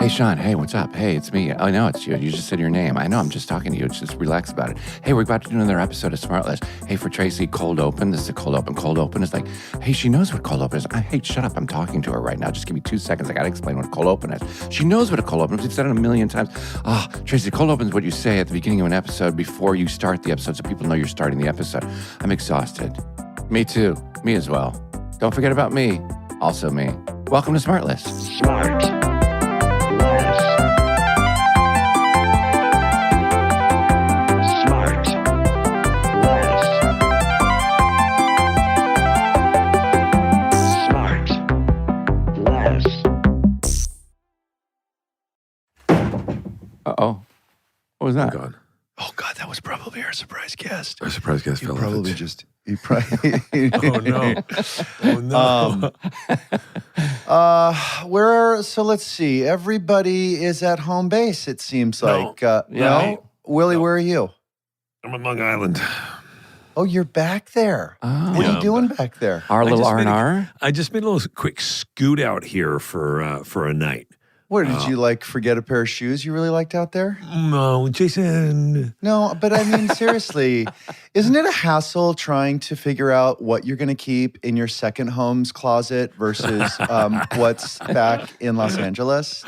Hey, Sean. Hey, what's up? Hey, it's me. I know it's you. You just said your name. I know. I'm just talking to you. Just relax about it. Hey, we're about to do another episode of SmartLess. Hey, for Tracy, cold open. This is a cold open. Cold open is like, hey, she knows what cold open is. Hey, shut up. I'm talking to her right now. Just give me 2 seconds. I got to explain what cold open is. She knows what a cold open is. We've said it a million times. Tracy, cold open is what you say at the beginning of an episode before you start the episode so people know you're starting the episode. I'm exhausted. Me too. Me as well. Don't forget about me. Also me. Welcome to SmartLess. SmartLess. Uh-oh. What was that? Oh, God. Oh, God, that was probably our surprise guest. Our surprise guest fell Probably off. just... Oh, no. Oh, no. So let's see. Everybody is at home base, it seems No. like. Yeah. No? Willie, No. where are you? I'm on Long Island. Oh, you're back there. Oh. What are Yeah, you doing back there? Our I little just made R&R? I just made a little quick scoot out here for a night. What, did you, forget a pair of shoes you really liked out there? No, Jason. No, but I mean, seriously, isn't it a hassle trying to figure out what you're going to keep in your second home's closet versus what's back in Los Angeles?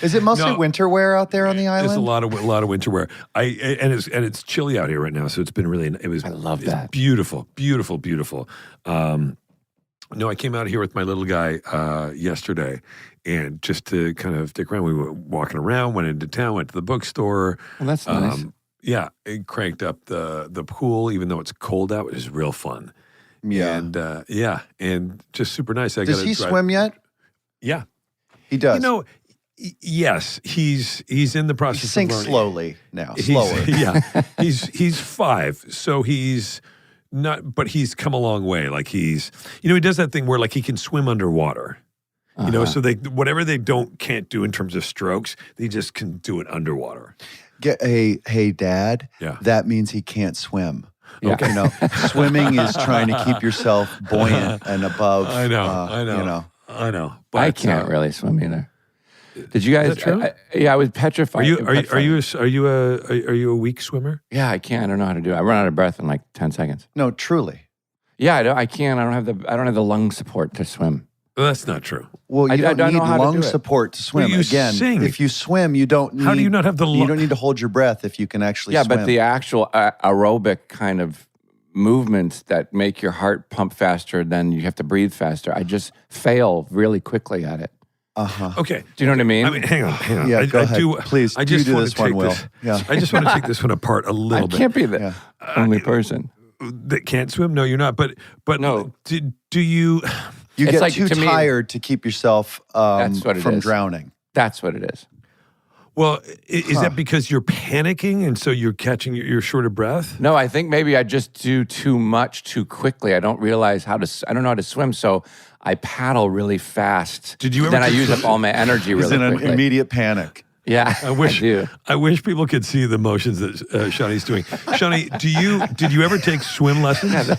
Is it mostly No. winter wear out there on the island? There's a lot of winter wear. And it's chilly out here right now, so it's been really. I love it's that. Beautiful, beautiful, beautiful. No, I came out here with my little guy yesterday, and just to kind of stick around. We were walking around, went into town, went to the bookstore. Well, that's nice. Yeah, it cranked up the pool, even though it's cold out, which is real fun. Yeah. And and just super nice. Does he swim yet? Yeah, He does. you know, yes, he's in the process. He sinks of learning. slowly now, He's- slower. Yeah, he's 5, so he's not, but he's come a long way. Like he does that thing where he can swim underwater. You know, so whatever they can't do in terms of strokes, they just can do it underwater. Hey, Dad. Yeah. That means he can't swim. Yeah. You know, swimming is trying to keep yourself buoyant and above. I know. You know. But, I can't really swim either. Did you guys? that true? I was petrified. Are you a weak swimmer? Yeah, I can't. I don't know how to do it. I run out of breath in like 10 seconds. No, truly. Yeah, I can't. I don't have the lung support to swim. Well, that's not true. Well, I you don't don't need know how to lung do it. support to swim. Well, you Again, sing. if you swim, you don't need... How do you not have the You lung? don't need to hold your breath if you can actually Yeah, swim. but the actual aerobic kind of movements that make your heart pump faster, then you have to breathe faster. I just fail really quickly at it. Uh-huh. Okay. Do you know what I mean? I mean, hang on. Yeah, go ahead. Please, I you just do want this to one, take Will. this. Yeah. I just want to take this one apart a I little bit. can't be the Yeah. only person. That can't swim? No, you're not. But No. Do you? You It's get like, too to me- tired to keep yourself That's what it from is. drowning. That's what it is. Well, is that because you're panicking and so you're catching you're short of breath? No, I think maybe I just do too much too quickly. I don't realize I don't know how to swim, so I paddle really fast. Did you ever Then I take use the- up all my energy He's really in an quickly. immediate panic. Yeah, I do. I wish people could see the motions that Shawnee's doing. Shawnee, did you ever take swim lessons?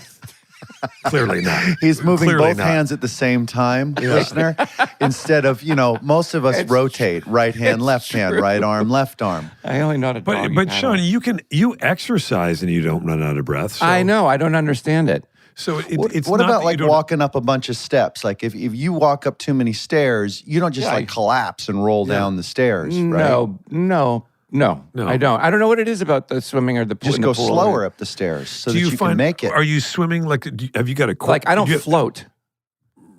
Clearly not. He's moving Clearly both not. hands at the same time, listener. Instead of, most of us It's rotate. Right hand, it's left hand, true. right arm, left arm. I only know how to doggy But paddle. Shawnee, you exercise and you don't run out of breath. So, I know. I don't understand it. So it's What not about that you don't- walking up a bunch of steps? Like if you walk up too many stairs, you don't just Yeah, collapse and roll down the stairs, right? No. I don't. I don't know what it is about the swimming or the pool. Just in the go pool. slower up the stairs so that you can make it. Are you swimming have you got a Like I don't do you- float.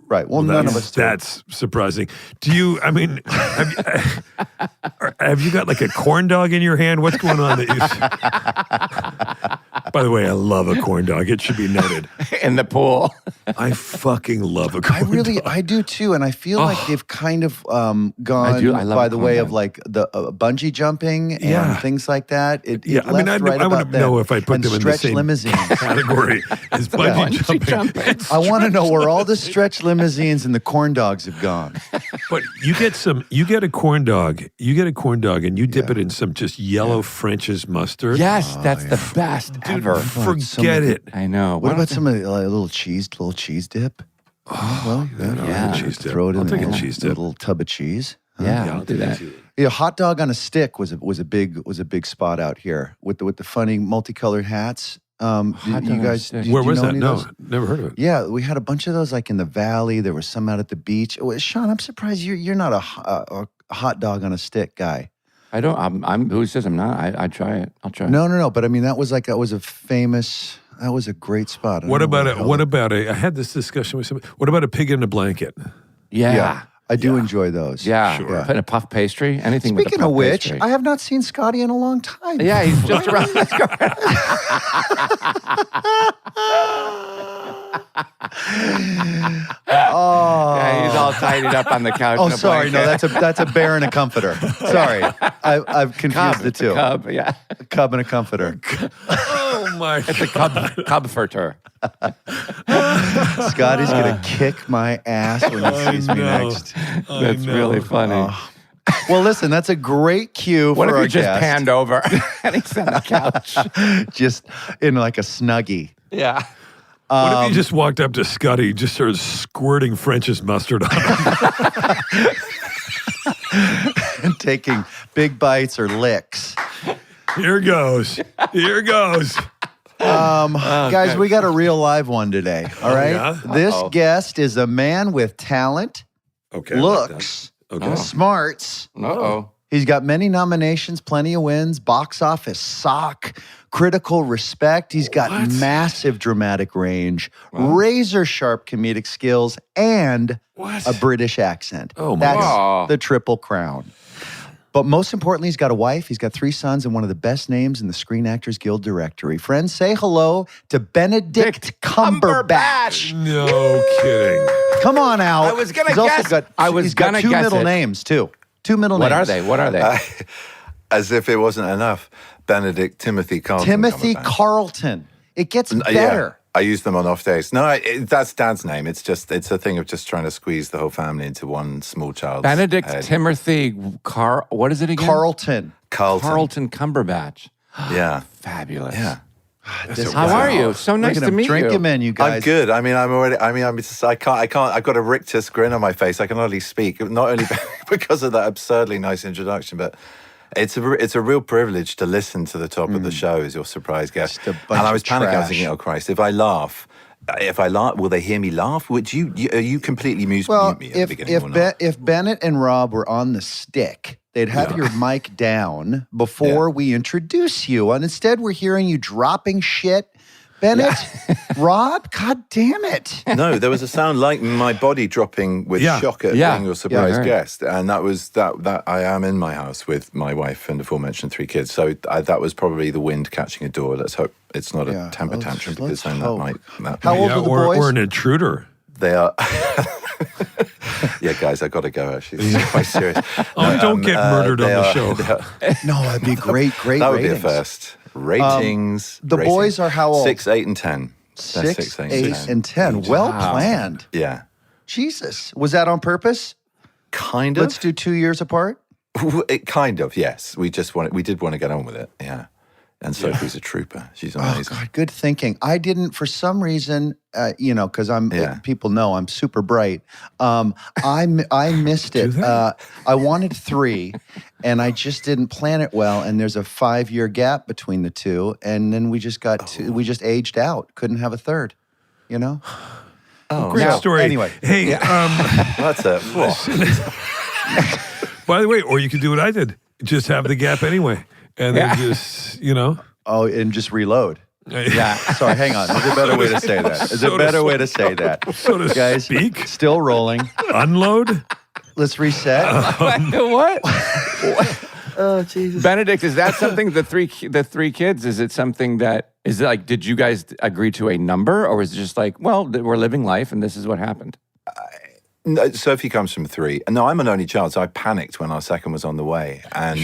Right. Well, none of us do. That's surprising. Do you? I mean, have you got a corn dog in your hand? What's going on? By the way, I love a corn dog. It should be noted. In the pool. I fucking love a corn dog. I do too, and I feel like they've kind of gone I love by a the corn way dog. of the bungee jumping and Yeah. things like that. It Yeah, I mean, left I right want about to know then. if I put And them in the stretch same limousines. category as bungee jumping. I want to know where all the stretch limousines and the corn dogs have gone. But you get a corn dog, and you dip it in some just yellow French's mustard. Yes, that's the best ever. Forget it. I know. What about some of the little cheese dip? Well, I'll Yeah. take a cheese dip. throw it I'll in take there. a cheese A dip. little tub of cheese. Yeah, I'll do that. Yeah, hot dog on a stick was a big spot out here with the funny multicolored hats. Hot You dog on a guys, stick. did Where you was know that? any of No, those? never heard of it. Yeah, we had a bunch of those like in the valley. There was some out at the beach. Sean, I'm surprised you're not a hot dog on a stick guy. I don't. I'm. Who says I'm not? I try it. I'll try. No. But I mean, that was a famous. That was a great spot. I What don't know about the it? hell What about a? I had this discussion with somebody. What about a pig in a blanket? Yeah. Yeah, I do enjoy those. Yeah. Sure. Put a puff pastry. Anything with a Speaking puff of which, pastry. I have not seen Scotty in a long time. Yeah, he's just around. Oh. Yeah, he's all tidied up on the couch. Oh, in a sorry. No, blanket. that's a bear and a comforter. Sorry, I've confused Cub. the It's a two. cub. Yeah, A cub and a comforter. Oh my! it's a cubferter. Scotty's gonna kick my ass when he sees me know. next. That's really funny. Well, listen, that's a great cue What for if our he just guest. panned over and he's on the couch? Just in like a snuggie. Yeah. What if you just walked up to Scotty, and just started squirting French's mustard on him? And taking big bites or licks. Here goes. Here goes. Guys, we got a real live one today. All right. yeah? This guest is a man with talent, Okay. I like that. looks, Okay. smarts. Uh-oh. He's got many nominations, plenty of wins, box office sock, critical respect. He's got What? massive dramatic range, razor sharp comedic skills, and What? a British accent. Oh, my That's God. the triple crown. But most importantly, he's got a wife, he's got 3 sons, and one of the best names in the Screen Actors Guild directory. Friends, say hello to Benedict Cumberbatch. No kidding. Come on out. I was gonna He's also guess. got- I was he's got gonna 2 guess middle it. names, too. 2 middle What names. are they? What are they? As if it wasn't enough. Benedict Timothy Carlton. Timothy Cumberbatch. Carlton. It gets Yeah, better. I use them on off days. No, that's Dad's name. It's a thing of just trying to squeeze the whole family into one small child's Benedict head. Timothy What is it again? Carlton. Carlton. Cumberbatch. Yeah. Fabulous. Yeah. How are you? So nice Look at to him. meet Drink you. him in, you guys. I'm good. I mean, I can't. I've got a rictus grin on my face. I can hardly speak. Not only because of that absurdly nice introduction, but it's a real privilege to listen to the top of the show as your surprise guest. Just a bunch And I was of panicking. I was trash. thinking, oh Christ, if I laugh, will they hear me laugh? Would you are you completely mute Well, me at the beginning or not? if Bennett and Rob were on the stick, they'd have your mic down before we introduce you. And instead, we're hearing you dropping shit. Bennett, Rob, God damn it. No, there was a sound like my body dropping with Yeah. shock at Yeah. being your surprise Yeah. guest, and that was that. I am in my house with my wife and aforementioned 3 kids, so that was probably the wind catching a door. Let's hope it's not Yeah, a temper let's- tantrum let's because then hope. that might. How old Yeah, are the or, boys? or an intruder. They are. Yeah, guys, I got to go. Actually, this is quite serious. Oh, don't get murdered on they the are- show. they are- No, that'd be great that would ratings. be a first. Ratings. the boys are how old? 6, 8, and 10. They're 6, 8, and 10. Wow. Well planned. Yeah, Jesus. Was that on purpose? kind of. Let's do 2 years apart? It kind of, yes. We did want to get on with it, yeah. And Sophie's a trooper. She's Oh, amazing. God, good thinking. I didn't, for some reason, because people know I'm super bright. I missed it. I wanted 3, and I just didn't plan it well. And there's a 5-year gap between the 2, and then we just we just aged out. Couldn't have a third. You know. Great No, story. anyway. Hey, That's it. by the way, or you could do what I did. Just have the gap anyway. And then just, Oh, and just reload. Yeah. Sorry, hang on. There's a better way to say that. There's a better way to say that. so to Guys, speak, still rolling. unload. Let's reset. What? Oh, Jesus. Benedict, is that something? The three kids. Is it something that is it like? Did you guys agree to a number, or was it just like, well, we're living life, and this is what happened? No, Sophie comes from 3. No, I'm an only child, so I panicked when our second was on the way. And,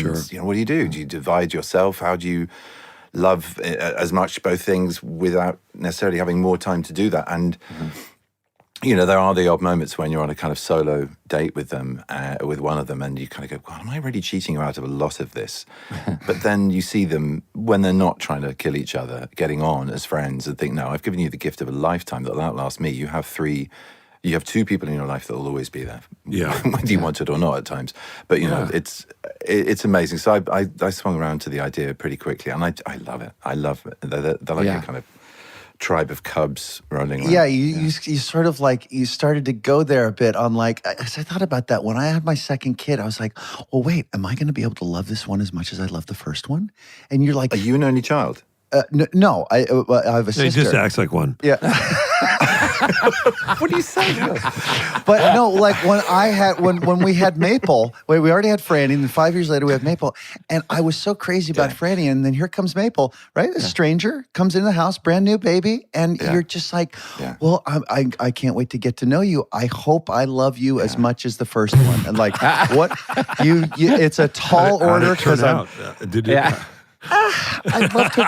what do you do? Do you divide yourself? How do you love as much both things without necessarily having more time to do that? And, there are the odd moments when you're on a kind of solo date with them, with one of them, and you kind of go, God, am I really cheating you out of a lot of this? But then you see them when they're not trying to kill each other, getting on as friends and think, no, I've given you the gift of a lifetime that'll outlast me. You have 3 You have two people in your life that will always be there, whether you want it or not at times. But it's amazing. So I swung around to the idea pretty quickly, and I love it. I love it. They're like a kind of tribe of cubs rolling around. Yeah, you sort of like, you started to go there a bit on like, as I thought about that when I had my second kid, I was like, well, wait, am I going to be able to love this one as much as I love the first one? And you're like, are you an only child? No, I have a sister. He just acts like one. Yeah. What do you say? But no, like when we had Maple, we already had Franny, and then 5 years later we had Maple, and I was so crazy about Franny, and then here comes Maple, right? A stranger comes into the house, brand new baby, and you're just like, well, I can't wait to get to know you. I hope I love you as much as the first one. And like, what you it's a tall order because Did it? I'd love to.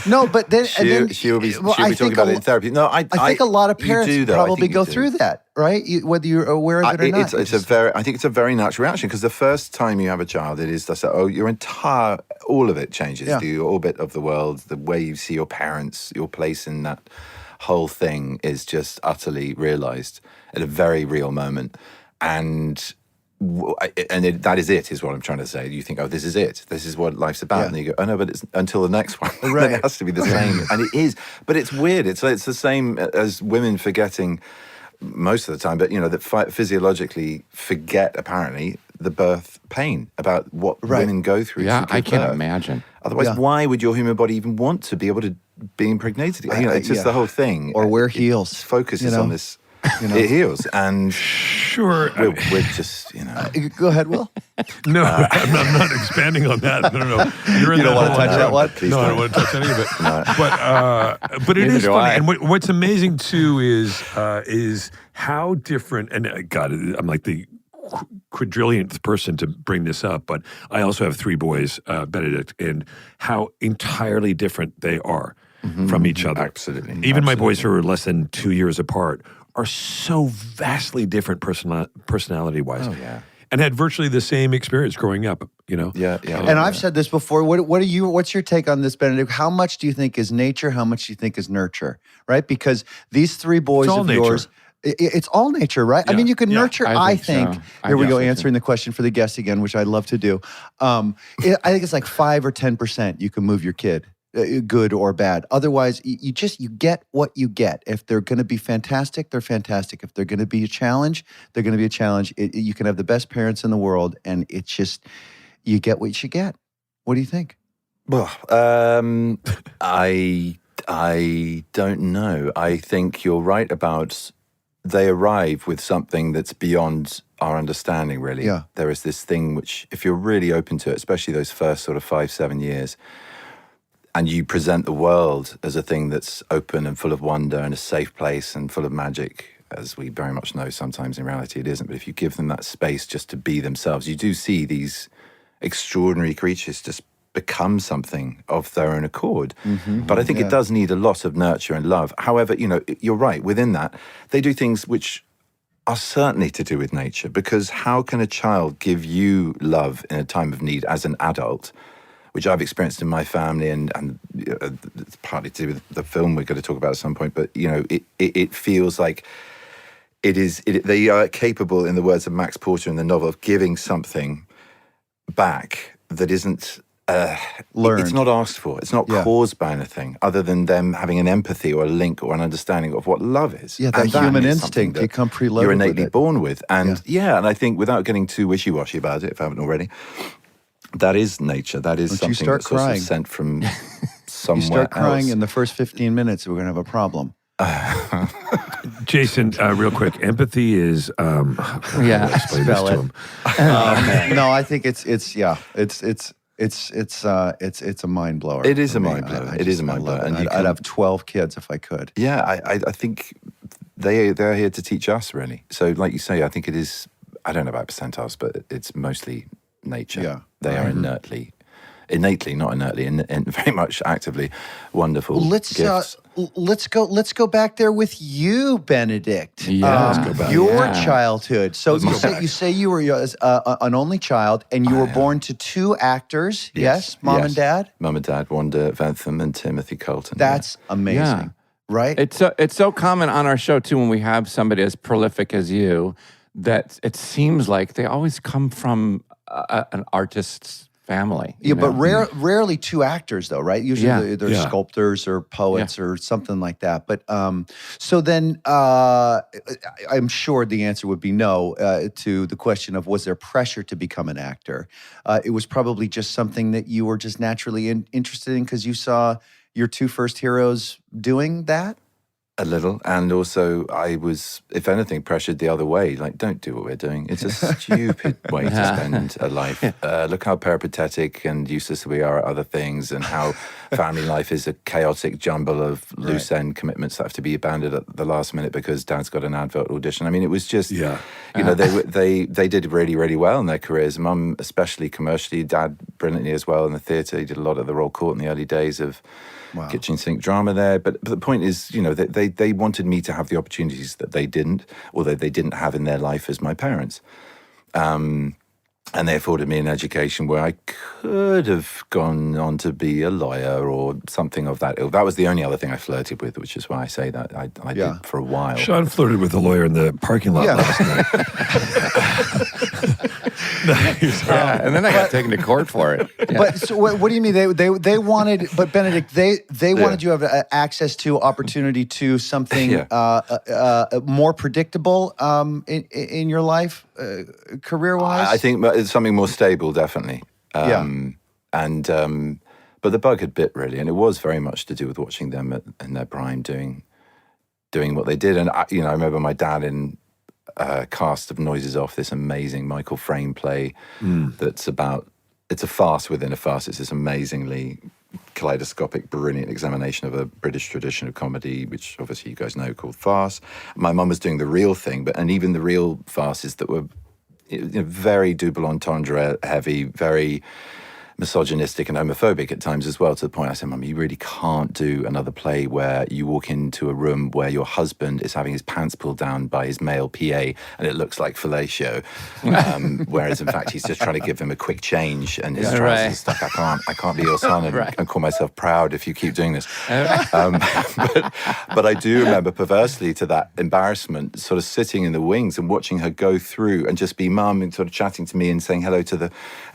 No, but then she'll be talking about it in therapy. No, I think a lot of parents do, probably go through that, right? Whether you're aware of it or not. I think it's a very natural reaction, because the first time you have a child, it is just all of it changes. The orbit of the world, the way you see your parents, your place in that whole thing is just utterly realized at a very real moment, and that is what I'm trying to say. You think, oh, this is it. This is what life's about. And you go, oh, no, but it's until the next one. Right. It has to be the same. And it is. But it's weird. It's the same as women forgetting most of the time, but, that physiologically forget, apparently, the birth pain, about what women go through. Yeah, I can't imagine. Otherwise, why would your human body even want to be able to be impregnated? It's just the whole thing. Or wear heels. It focuses on this. It heals, and sure, we're just go ahead, Will. No, I'm not expanding on that. No. You don't want to touch that one? No, I don't want to touch any of it. But it is funny. And what's amazing too is how different. And God, I'm like the quadrillionth person to bring this up, but I also have three boys, Benedict, and how entirely different they are from each other. Absolutely. Even my boys who are less than 2 years apart are so vastly different personality-wise. Oh, yeah. And had virtually the same experience growing up, Yeah. And I've said this before. What's your take on this, Benedict? How much do you think is nature? How much do you think is nurture? Right? Because these three boys of yours, it's all nature, right? Yeah. I mean, you can nurture, I think. So. Here we go, answering the question for the guests again, which I love to do. I think it's like 5 or 10% you can move your kid. Good or bad. Otherwise, you get what you get. If they're going to be fantastic, they're fantastic. If they're going to be a challenge, they're going to be a challenge. You can have the best parents in the world, and it's just, you get what you get. What do you think? Well, I don't know. I think you're right about they arrive with something that's beyond our understanding, really. Yeah. There is this thing which, if you're really open to it, especially those first sort of 5-7 years, and you present the world as a thing that's open and full of wonder and a safe place and full of magic, as we very much know sometimes in reality it isn't. But if you give them that space just to be themselves, you do see these extraordinary creatures just become something of their own accord. But I think it does need a lot of nurture and love. However, you're right, within that, they do things which are certainly to do with nature, because how can a child give you love in a time of need as an adult, which I've experienced in my family, and it's partly to do with the film we're going to talk about at some point. But it feels like they are capable, in the words of Max Porter in the novel, of giving something back that isn't learned. It's not asked for. It's not caused by anything other than them having an empathy or a link or an understanding of what love is. Yeah, that human instinct you come preloaded. You're innately born with, and and I think without getting too wishy-washy about it, if I haven't already. That is nature. That is something that's also sent from somewhere You start crying else. In the first 15 minutes, we're going to have a problem. Jason, real quick, empathy is spell it. No, I think it's a mind blower. It is a mind blower. It is a mind blower. And I'd have 12 kids if I could. Yeah, I think they're here to teach us, really. So, like you say, I think it is. I don't know about percentiles, but it's mostly nature. Yeah. They are innately, not inertly, and very much actively wonderful gifts. Let's go back there with you, Benedict. Yeah, let's go back. Your childhood. So you say you were an only child, and you were born to two actors. Yes, mom and dad. Mom and dad, Wanda Ventham and Timothy Colton. That's amazing. right? It's so common on our show too when we have somebody as prolific as you that it seems like they always come from an artist's family. Yeah, but rarely two actors, though, right? Usually they're sculptors or poets or something like that. But so then I'm sure the answer would be no to the question of was there pressure to become an actor? It was probably just something that you were just naturally interested in because you saw your two first heroes doing that? A little. And also I was, if anything, pressured the other way. Like, don't do what we're doing. It's a stupid way to spend a life. Look how peripatetic and useless we are at other things and how family life is a chaotic jumble of loose end commitments that have to be abandoned at the last minute because dad's got an advert audition. I mean, it was just, you know, they did really, really well in their careers. Mum, especially commercially, dad brilliantly as well in the theatre. He did a lot at the Royal Court in the early days of kitchen sink drama there. But the point is, you know, they wanted me to have the opportunities that they didn't, or that they didn't have in their life as my parents. And they afforded me an education where I could have gone on to be a lawyer or something of that ilk. That was the only other thing I flirted with, which is why I say that I did for a while. Sean flirted with a lawyer in the parking lot last night. And then I got taken to court for it. Yeah. But so what do you mean they wanted? But Benedict, they wanted you to have access to opportunity to something more predictable in your life, career-wise. I think it's something more stable, definitely. But the bug had bit really, and it was very much to do with watching them in their prime doing what they did. And I remember my dad in Cast of Noises Off, this amazing Michael Frayn play that's it's a farce within a farce. It's this amazingly kaleidoscopic, brilliant examination of a British tradition of comedy, which obviously you guys know, called farce. My mum was doing the real thing, and even the real farces that were very double entendre heavy, very misogynistic and homophobic at times as well, to the point I said, Mum, you really can't do another play where you walk into a room where your husband is having his pants pulled down by his male PA and it looks like fellatio, whereas in fact he's just trying to give him a quick change and his trousers are stuck. I can't be your son and call myself proud if you keep doing this. But I do remember perversely to that embarrassment, sort of sitting in the wings and watching her go through and just be Mum and sort of chatting to me and saying hello to the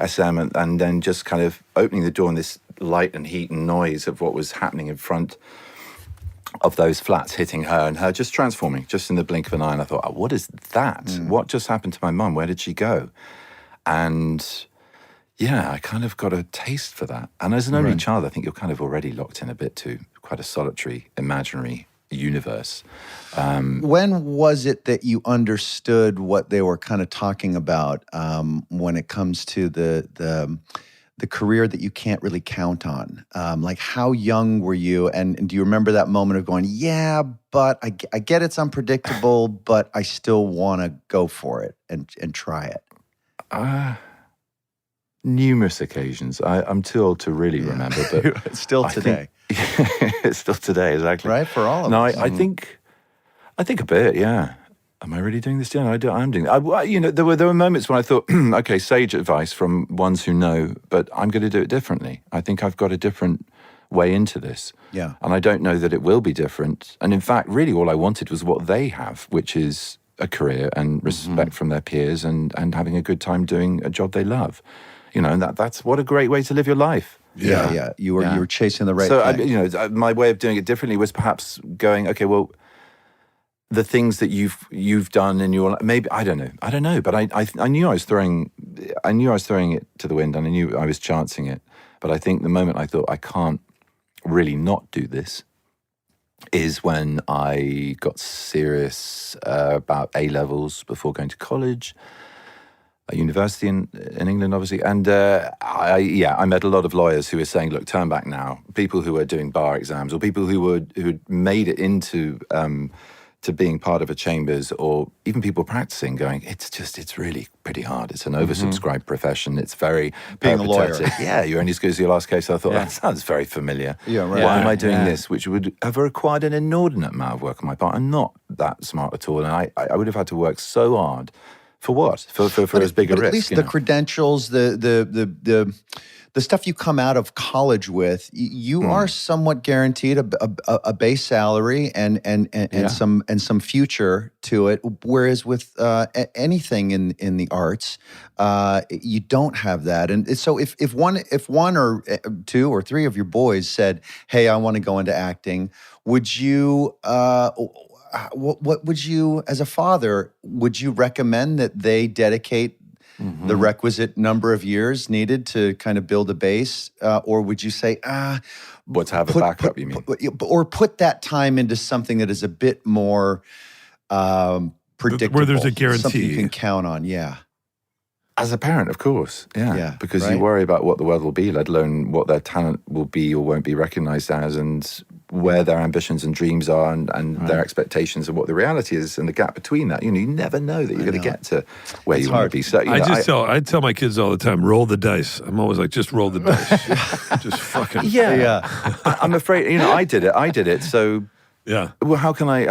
SM and then just kind of opening the door and this light and heat and noise of what was happening in front of those flats hitting her and her just transforming just in the blink of an eye. And I thought, oh, what is that? What just happened to my mum? Where did she go? And I kind of got a taste for that. And as an only child, I think you're kind of already locked in a bit to quite a solitary, imaginary universe. When was it that you understood what they were kind of talking about when it comes to the career that you can't really count on? Like, how young were you? And do you remember that moment of going, yeah, but I get it's unpredictable, but I still want to go for it and try it? Numerous occasions. I'm too old to really remember, but still today. It's still today, exactly. Right, for all of us. I think a bit, yeah. Am I really doing this? Yeah, I'm doing it. There were moments when I thought, okay, sage advice from ones who know, but I'm going to do it differently. I think I've got a different way into this. Yeah. And I don't know that it will be different. And in fact, really all I wanted was what they have, which is a career and respect from their peers and having a good time doing a job they love. And that's what a great way to live your life. Yeah. You were chasing the right thing. So my way of doing it differently was perhaps going, okay, well, the things that you've done in your life, maybe I don't know, but I knew I was throwing it to the wind and I knew I was chancing it. But I think the moment I thought I can't really not do this is when I got serious about A-levels before going to college. A university in England, obviously, and I met a lot of lawyers who were saying, "Look, turn back now." People who were doing bar exams, or people who had made it into to being part of a chambers, or even people practicing, going, "It's really pretty hard. It's an oversubscribed profession. It's very being a lawyer." Yeah, you're only as good as your last case. I thought that sounds very familiar. Yeah, right. Why am I doing this? Which would have required an inordinate amount of work on my part. I'm not that smart at all, and I would have had to work so hard. For what? For as big a risk? At least the credentials, the the stuff you come out of college with, you are somewhat guaranteed a base salary and some future to it. Whereas with anything in the arts, you don't have that. And so if one or two or three of your boys said, "Hey, I want to go into acting," would you? What would you, as a father, would you recommend that they dedicate the requisite number of years needed to kind of build a base, or would you say, What, to have a backup, you mean? or put that time into something that is a bit more predictable, where there's a guarantee, something you can count on? Yeah. As a parent, of course, yeah, because right. you worry about what the world will be, let alone what their talent will be or won't be recognized as, and where their ambitions and dreams are, and their expectations and what the reality is, and the gap between that. You never know that you're going to get to where you want to be. So I tell my kids all the time, roll the dice. I'm always like, just roll the dice, just fucking. I'm afraid, I did it. So. Yeah. Well, how can I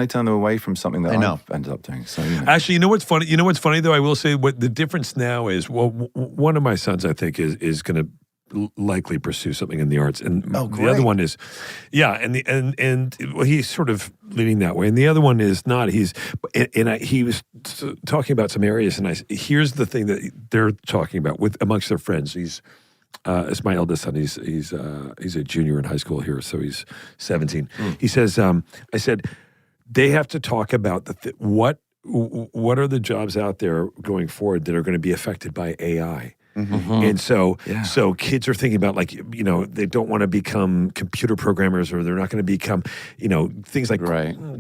turn them away from something that I've ended up doing? So, Actually, you know what's funny? You know what's funny though? I will say what the difference now is. Well, one of my sons, I think, is going to likely pursue something in the arts, and the other one is, and he's sort of leaning that way, and the other one is not. He was talking about some areas, and here's the thing that they're talking about with amongst their friends. It's my eldest son. He's a junior in high school here, so he's 17. He says, I said, they have to talk about what are the jobs out there going forward that are going to be affected by AI. And so kids are thinking about, like, they don't want to become computer programmers, or they're not going to become, things like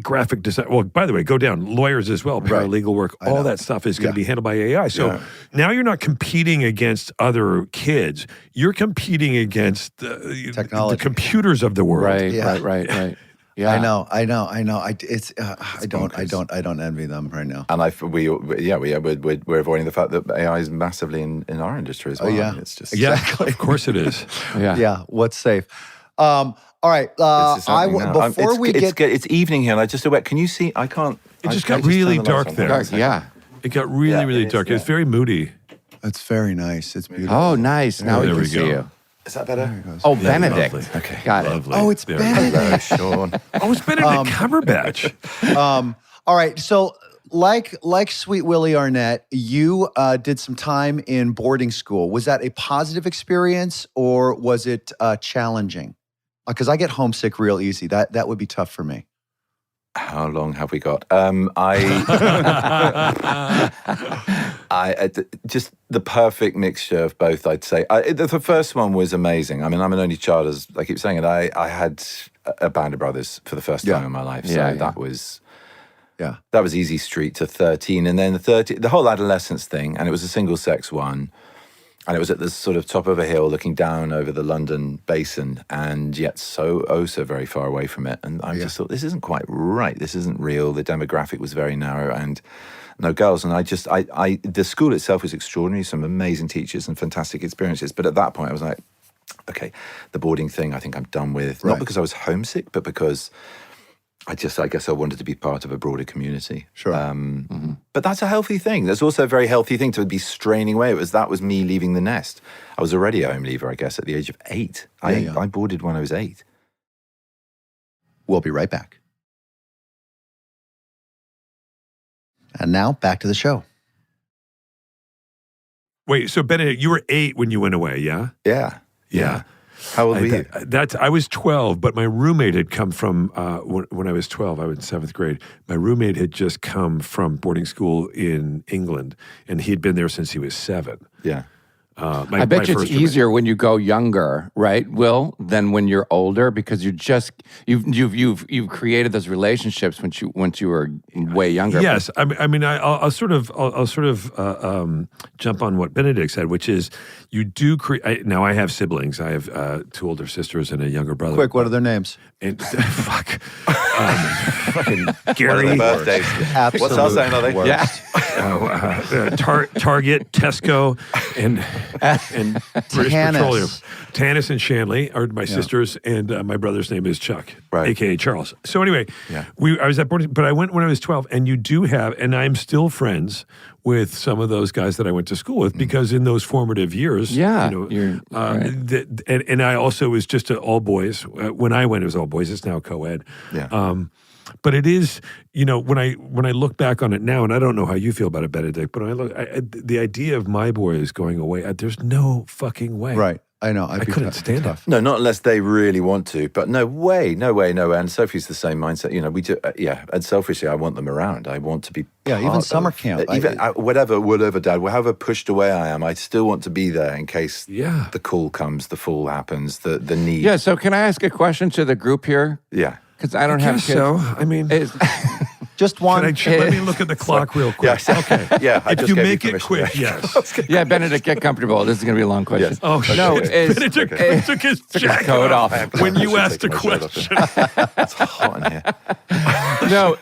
graphic design. Well, by the way, go down lawyers as well, paralegal work, all that stuff is going to be handled by AI. So now you're not competing against other kids. You're competing against the computers of the world. Right. Yeah, I know. I don't envy them right now. And we're avoiding the fact that AI is massively in our industry as well. Oh, yeah. It's just exactly. Of course it is. Yeah. What's safe? All right. Before we get, it's evening here, and I just can you see? I can't. It just got really dark there. Yeah, it got really dark. It's very moody. It's very nice. It's beautiful. Oh, nice. Now we can see you. Is that better? Oh, Benedict. Lovely. Okay, got it. Oh, it's Benedict. Hello, Sean. Oh, it's Benedict Cumberbatch. All right. So, like Sweet Willie Arnett, you did some time in boarding school. Was that a positive experience, or was it challenging? Because I get homesick real easy. That would be tough for me. How long have we got? Just the perfect mixture of both, I'd say. The first one was amazing. I mean, I'm an only child, as I keep saying, and I had a band of brothers for the first time in my life. So that was easy street to 13. And then the whole adolescence thing, and it was a single-sex one. And it was at the sort of top of a hill looking down over the London basin, and yet so very far away from it. And I just thought, this isn't quite right. This isn't real. The demographic was very narrow and no girls. And the school itself was extraordinary, some amazing teachers and fantastic experiences. But at that point I was like, okay, the boarding thing I think I'm done with. Not because I was homesick, but because I guess I wanted to be part of a broader community. Sure. But that's a healthy thing. That's also a very healthy thing to be straining away. That was me leaving the nest. I was already a home leaver, I guess, at the age of 8. I boarded when I was 8. We'll be right back. And now, back to the show. Wait, so Benedict, you were 8 when you went away, yeah? Yeah. How old were you? I was 12, but my roommate had come from, when I was 12, I was in 7th grade. My roommate had just come from boarding school in England, and he'd been there since he was 7. Yeah. I bet you it's easier when you go younger, right, Will, than when you're older, because you've created those relationships once you were way younger. Yes, I'll sort of jump on what Benedict said, which is you do create. Now I have siblings. I have 2 older sisters and a younger brother. Quick, what are their names? And fucking Gary. What are their birthdays? Absolutely. What's our saying, are they? Yeah. Target, Tesco, and British Tannis. Petroleum. Tannis and Shanley are my sisters, and my brother's name is Chuck, a.k.a. Charles. So anyway, I was at boarding, but I went when I was 12, and you do have, and I'm still friends with some of those guys that I went to school with, because in those formative years, and I also was just all boys. When I went, it was all boys. It's now co-ed. Yeah. But it is, when I look back on it now, and I don't know how you feel about it, Benedict, but when I look, the idea of my boys going away, there's no fucking way. Right. I know. I couldn't stand it. No, not unless they really want to. But no way. And Sophie's the same mindset. We do. And selfishly, I want them around. I want to be. Even summer camp. Whatever, Dad. However pushed away I am, I still want to be there in case the call comes, the fall happens, the need. Yeah. So can I ask a question to the group here? Yeah. Because I don't have kids. So I mean. Just one. Let me look at the clock real quick. Yes. Okay. Yeah. If you make it quick, yes. Yeah, Benedict, get comfortable. This is going to be a long question. Yes. Oh, no, Benedict took his jacket coat off when you asked a question. It's hot in here. No,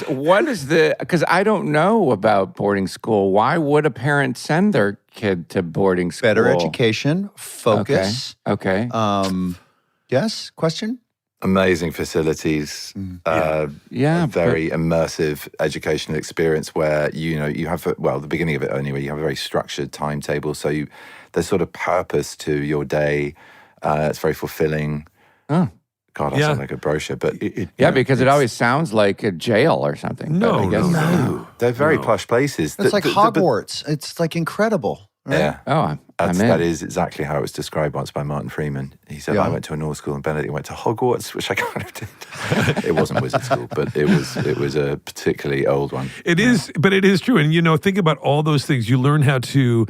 what is because I don't know about boarding school. Why would a parent send their kid to boarding school? Better education, focus. Okay. Yes? Question? Amazing facilities, very immersive educational experience where you have the beginning of it anyway. You have a very structured timetable, so there's sort of purpose to your day. It's very fulfilling. Oh, God, I sound like a brochure, but because it always sounds like a jail or something. No, they're very plush places. It's like Hogwarts. It's like incredible. Right? Yeah. Oh, that is exactly how it was described once by Martin Freeman. He said, I went to a North school and Benedict went to Hogwarts, which I kind of did. It wasn't wizard school, but it was a particularly old one. It is, but it is true. And, think about all those things. You learn how to,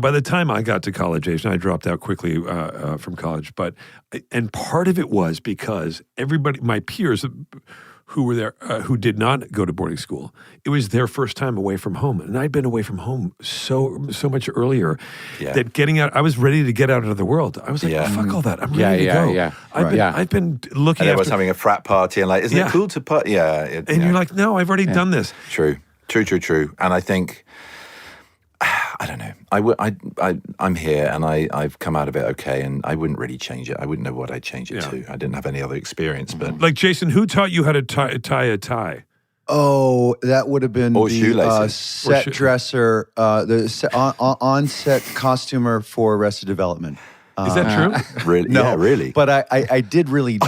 by the time I got to college age, and I dropped out quickly from college, and part of it was because everybody, my peers who were there, who did not go to boarding school, it was their first time away from home. And I'd been away from home so much earlier that getting out, I was ready to get out into the world. I was like, fuck all that. I'm ready to go. Yeah. I've been looking and at everyone's having a frat party and like, isn't it cool to party? Yeah. And you're like, no, I've already done this. True. And I think, I don't know. I'm here and I've come out of it okay, and I wouldn't really change it. I wouldn't know what I'd change it to. I didn't have any other experience. But like Jason, who taught you how to tie a tie? Oh, that would have been the shoelaces. dresser, the on-set costumer for Arrested Development. Is that true? Really? No, yeah, really. But I did really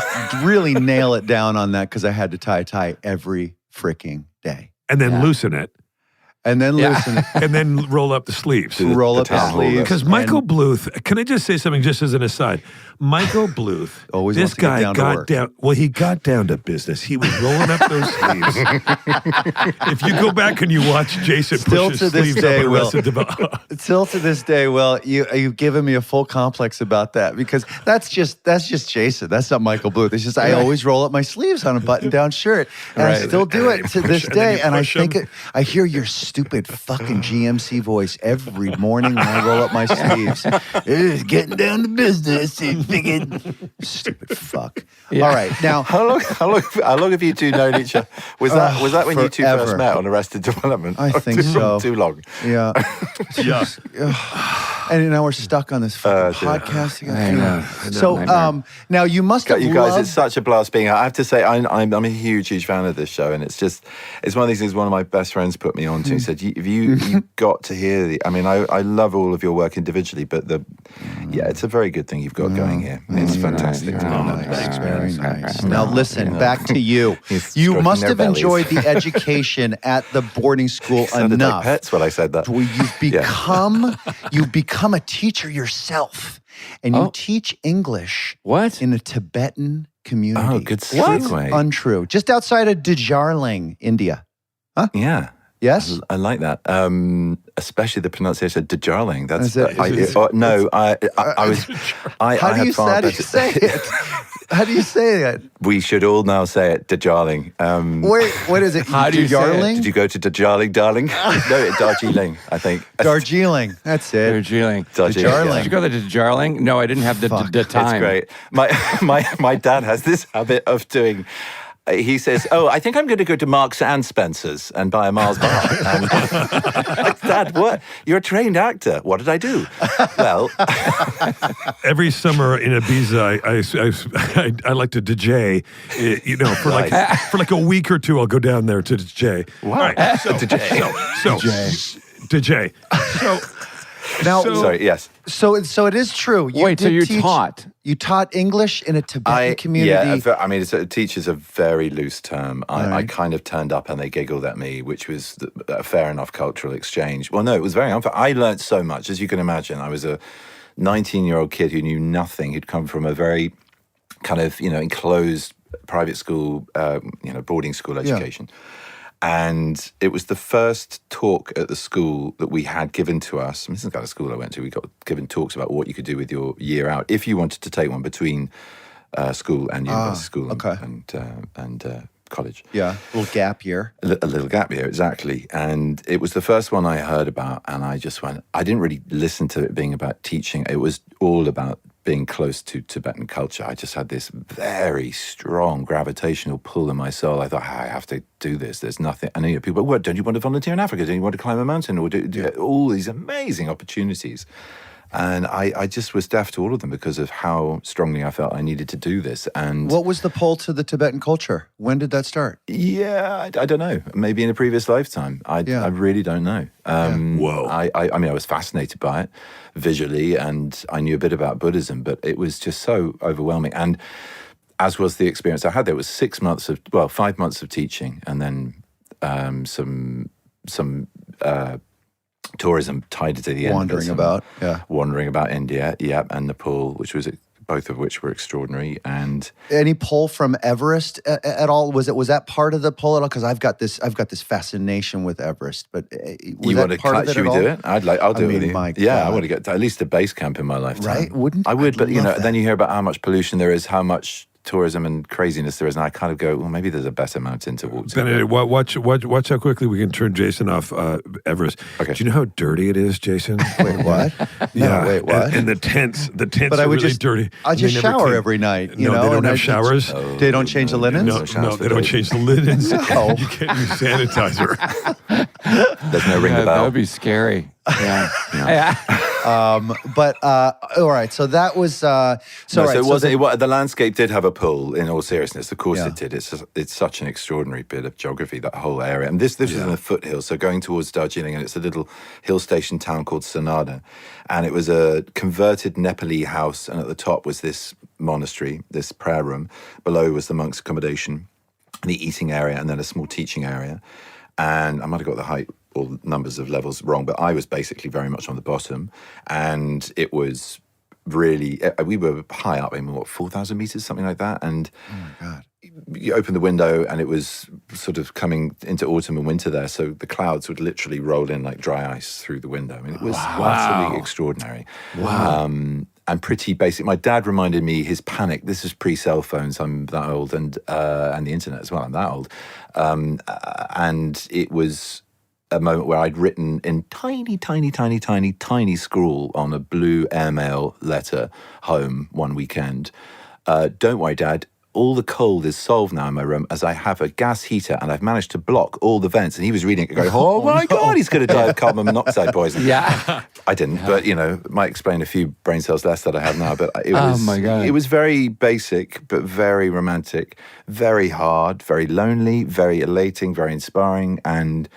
nail it down on that because I had to tie a tie every freaking day. And then loosen it. And then loosen it. And then roll up the sleeves. Roll up the sleeves. Because Michael Bluth, can I just say something just as an aside? Michael Bluth, always this guy got down. Well, he got down to business. He was rolling up those sleeves. If you go back and you watch Jason push his sleeves up and Arrested Development. Still to this day, you've given me a full complex about that because that's just Jason. That's not Michael Bluth. It's just I always roll up my sleeves on a button-down shirt, and I still do it to this day. And I think I hear your stupid fucking GMC voice every morning when I roll up my sleeves. It's getting down to business. Stupid fuck. All right, now how long have you two known each other? Was that when you two first met on Arrested Development? I think so. Too long. Yeah. And now we're stuck on this fucking podcast again. I know. So now you must have you guys. It's such a blast being here. I have to say, I'm a huge fan of this show, and it's one of these things. One of my best friends put me on to. He said, "You got to hear I love all of your work individually, but it's a very good thing you've got going here. It's fantastic. Nice. Very nice. Now listen, back to you. You must have enjoyed the education at the boarding school enough. Like pets when I said that. You've become a teacher yourself, and you teach English. What? In a Tibetan community. Oh, good segue. Untrue. Just outside of Darjeeling, India. Huh? Yeah. Yes? I like that. Especially the pronunciation of Darjeeling. That's How do you say it? How do you say it? We should all now say it, Darjeeling. Wait, what is it? How do you say it? Did you go to Darjeeling, darling? No, Darjeeling, I think. Darjeeling. That's it. Darjeeling. Darjeeling. Did you go to Darjeeling? No, I didn't have the time. It's great. My dad has this habit of doing he says, "Oh, I think I'm going to go to Marks and Spencer's and buy a Mars bar." And Dad, what? You're a trained actor. What did I do? Well, Every summer in Ibiza, I like to DJ. For like a week or two, I'll go down there to DJ. Wow. All right, so DJ. So Now, sorry, yes. So it is true. Wait, so you taught? You taught English in a Tibetan community. Yeah, I mean, teacher's a very loose term. I kind of turned up and they giggled at me, which was a fair enough cultural exchange. Well, no, it was very unfair. I learned so much, as you can imagine. I was a 19-year-old kid who knew nothing, who'd come from a very kind of, enclosed private school, boarding school education. Yeah. And it was the first talk at the school that we had given to us. This is the kind of school I went to. We got given talks about what you could do with your year out if you wanted to take one between school and university school and college. Yeah, a little gap year. A little gap year, exactly. And it was the first one I heard about, and I just went, I didn't really listen to it being about teaching. It was all about being close to Tibetan culture. I just had this very strong gravitational pull in my soul. I thought, I have to do this. There's nothing. And people, what, don't you want to volunteer in Africa? Don't you want to climb a mountain? Or do all these amazing opportunities. And I just was deaf to all of them because of how strongly I felt I needed to do this. And what was the pull to the Tibetan culture? When did that start? Yeah, I don't know. Maybe in a previous lifetime. I really don't know. Whoa. I mean, I was fascinated by it visually, and I knew a bit about Buddhism, but it was just so overwhelming. And as was the experience I had there, was 5 months of teaching, and then some tourism tied to the end. Wandering about India, and Nepal, both of which were extraordinary. And any pull from Everest at all? Was that part of the pull at all? Because I've got this fascination with Everest. But was that part of it at all? Should we do it? I'll do it with you. My God. Yeah, I want to get to at least a base camp in my lifetime. Right? Wouldn't I would? I'd But love that. then you hear about how much pollution there is, how much tourism and craziness there is, and I kind of go, well, maybe there's a better mountain to walk to. Benedict, watch how quickly we can turn Jason off Everest. Okay. Do you know how dirty it is, Jason? Wait, what? Yeah. Wait, what? And the tents But are really dirty. I just shower every night. No, they don't have showers. They don't change the linens? No, they don't change the linens. No. You can't use sanitizer. There's no ring the bell. That would be scary. Yeah. But all right, so that was the landscape did have a pull. In all seriousness, of course it did. It's such an extraordinary bit of geography, that whole area. And this was in the foothills, so going towards Darjeeling, and it's a little hill station town called Sonada, and it was a converted Nepali house, and at the top was this monastery, this prayer room. Below was the monks' accommodation, the eating area, and then a small teaching area. And I might have got the height or numbers of levels wrong, but I was basically very much on the bottom. And it was really, we were high up, 4,000 meters, something like that. And oh my God. You opened the window and it was sort of coming into autumn and winter there. So the clouds would literally roll in like dry ice through the window. I mean, it was utterly extraordinary. Wow. And pretty basic. My dad reminded me his panic. This is pre-cell phones. I'm that old, and the internet as well. I'm that old. And it was a moment where I'd written in tiny scrawl on a blue airmail letter home one weekend, "Don't worry, Dad. All the cold is solved now in my room, as I have a gas heater and I've managed to block all the vents." And he was reading it going, oh my God, he's going to die of carbon monoxide poisoning. Yeah. I didn't, but it might explain a few brain cells less that I have now. But it was, oh my God. It was very basic, but very romantic, very hard, very lonely, very elating, very inspiring, and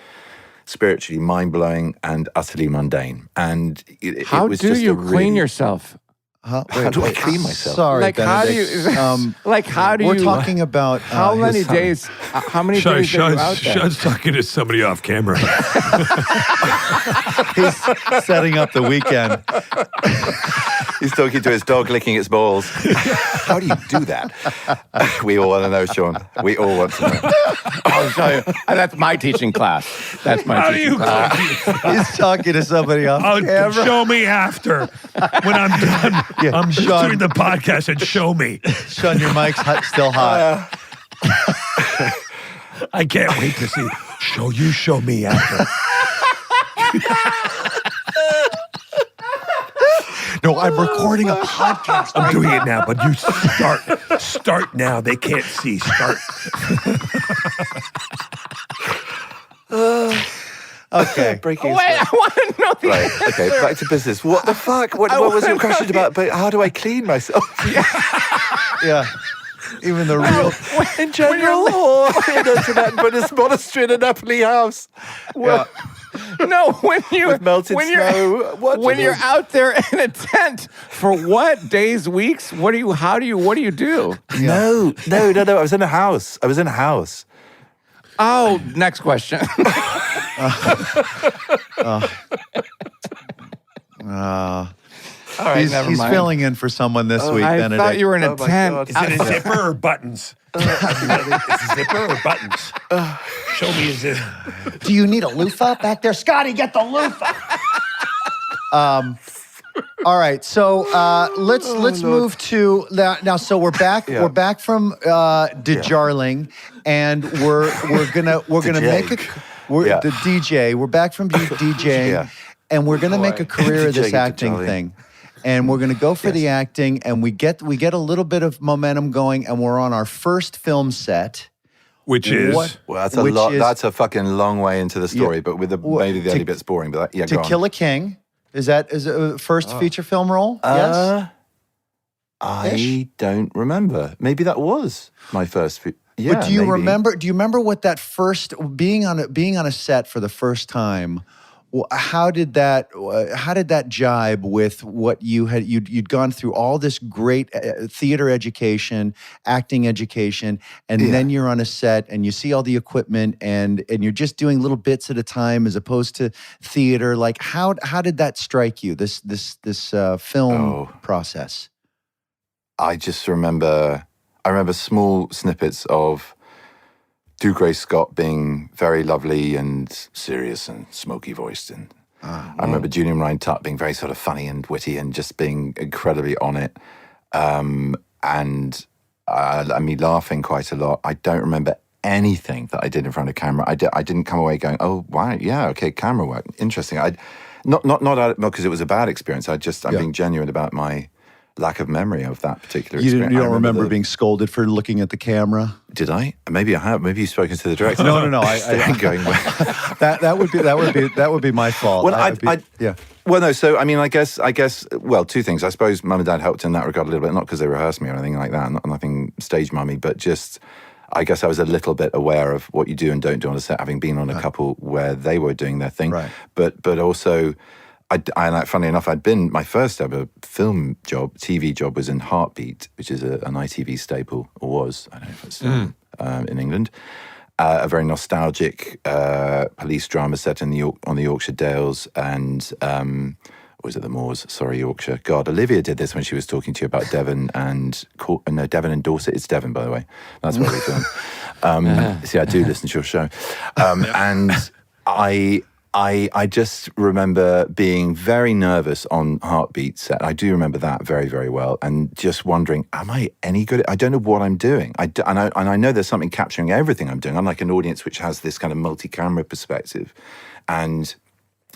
spiritually mind-blowing and utterly mundane. And how it was do just you clean yourself? How do I clean myself? Sorry, Like, how do you? How do you? We're talking about how many days? How many days are you out there? Sean's talking to somebody off camera. He's setting up the weekend. He's talking to his dog licking its balls. How do you do that? We all want to know, Sean. We all want to know. I'll show you. That's my teaching class. That's my teaching class. He's talking to somebody off camera. Show me after. When I'm done, I'm Sean, doing the podcast and show me. Sean, your mic's still hot. I can't wait to see. Show me after. No, No, I'm recording a podcast. I'm doing it now, but you start now. They can't see. Start. Okay. Breaking Wait, I want to know the Right. Okay. Back to business. What the fuck? What was your question about? But how do I clean myself? Yeah. Even the real. In general, or in a Tibetan Buddhist monastery in a Napoli house? Yeah. No, when With melted snow. When you're out there in a tent for what? Days, weeks? What do you do? No. I was in a house. Oh, next question. All right, never He's mind. filling in for someone this week, I Benedict. thought you were in a Oh my tent. God. Is it a zipper or buttons? Is it zipper or buttons? Show me a zipper. Do you need a loofah back there? Scotty, get the loofah. All right, so let's move to that now. So we're back. Yeah. We're back from DeJarling, and we're gonna make the DJ. We're back from DJing, Yeah. and we're gonna make a career of this DJing acting DeJarling. thing. And we're gonna go for the acting, and we get a little bit of momentum going, and we're on our first film set. Which is What? Well, that's a Which lot. is- That's a fucking long way into the story, Yeah. but with Well, maybe the to- early bit's boring. But To go on. Kill a King. Is a first feature film role? Yes. I don't remember. Maybe that was my first. Yeah, But do you maybe. remember? Do you remember what that first being on a set for the first time? How did that jibe with what you'd gone through all this great theater education, acting education, and then you're on a set and you see all the equipment and you're just doing little bits at a time as opposed to theater. Like how did that strike you? This film process. I just remember. I remember small snippets of Grace Scott being very lovely and serious and smoky voiced, and I remember Julian Ryan Tutt being very sort of funny and witty and just being incredibly on it, and me laughing quite a lot. I don't remember anything that I did in front of camera. I didn't come away going, oh wow, yeah, okay, camera work, interesting. Not because it was a bad experience. I'm being genuine about my lack of memory of that particular experience. You don't remember being scolded for looking at the camera? Did I? Maybe I have. Maybe you've spoken to the director. No. I'm going. That would be my fault. Well, yeah. Well, no. So I mean, I guess. Well, two things. I suppose Mum and Dad helped in that regard a little bit, not because they rehearsed me or anything like that, nothing stage mummy, but just. I guess I was a little bit aware of what you do and don't do on a set, having been on a couple where they were doing their thing. Right. But also. Funny enough, my first ever TV job was in Heartbeat, which is an ITV staple, or was, I don't know if it's still in England. A very nostalgic police drama set on the Yorkshire Dales and, or was it the Moors? Sorry, Yorkshire. God, Olivia did this when she was talking to you about Devon and Dorset. It's Devon, by the way. That's where we filmed. See, I do listen to your show. And I just remember being very nervous on Heartbeat set. I do remember that very, very well, and just wondering, am I any good? I don't know what I'm doing. And I know there's something capturing everything I'm doing. Unlike an audience which has this kind of multi-camera perspective, and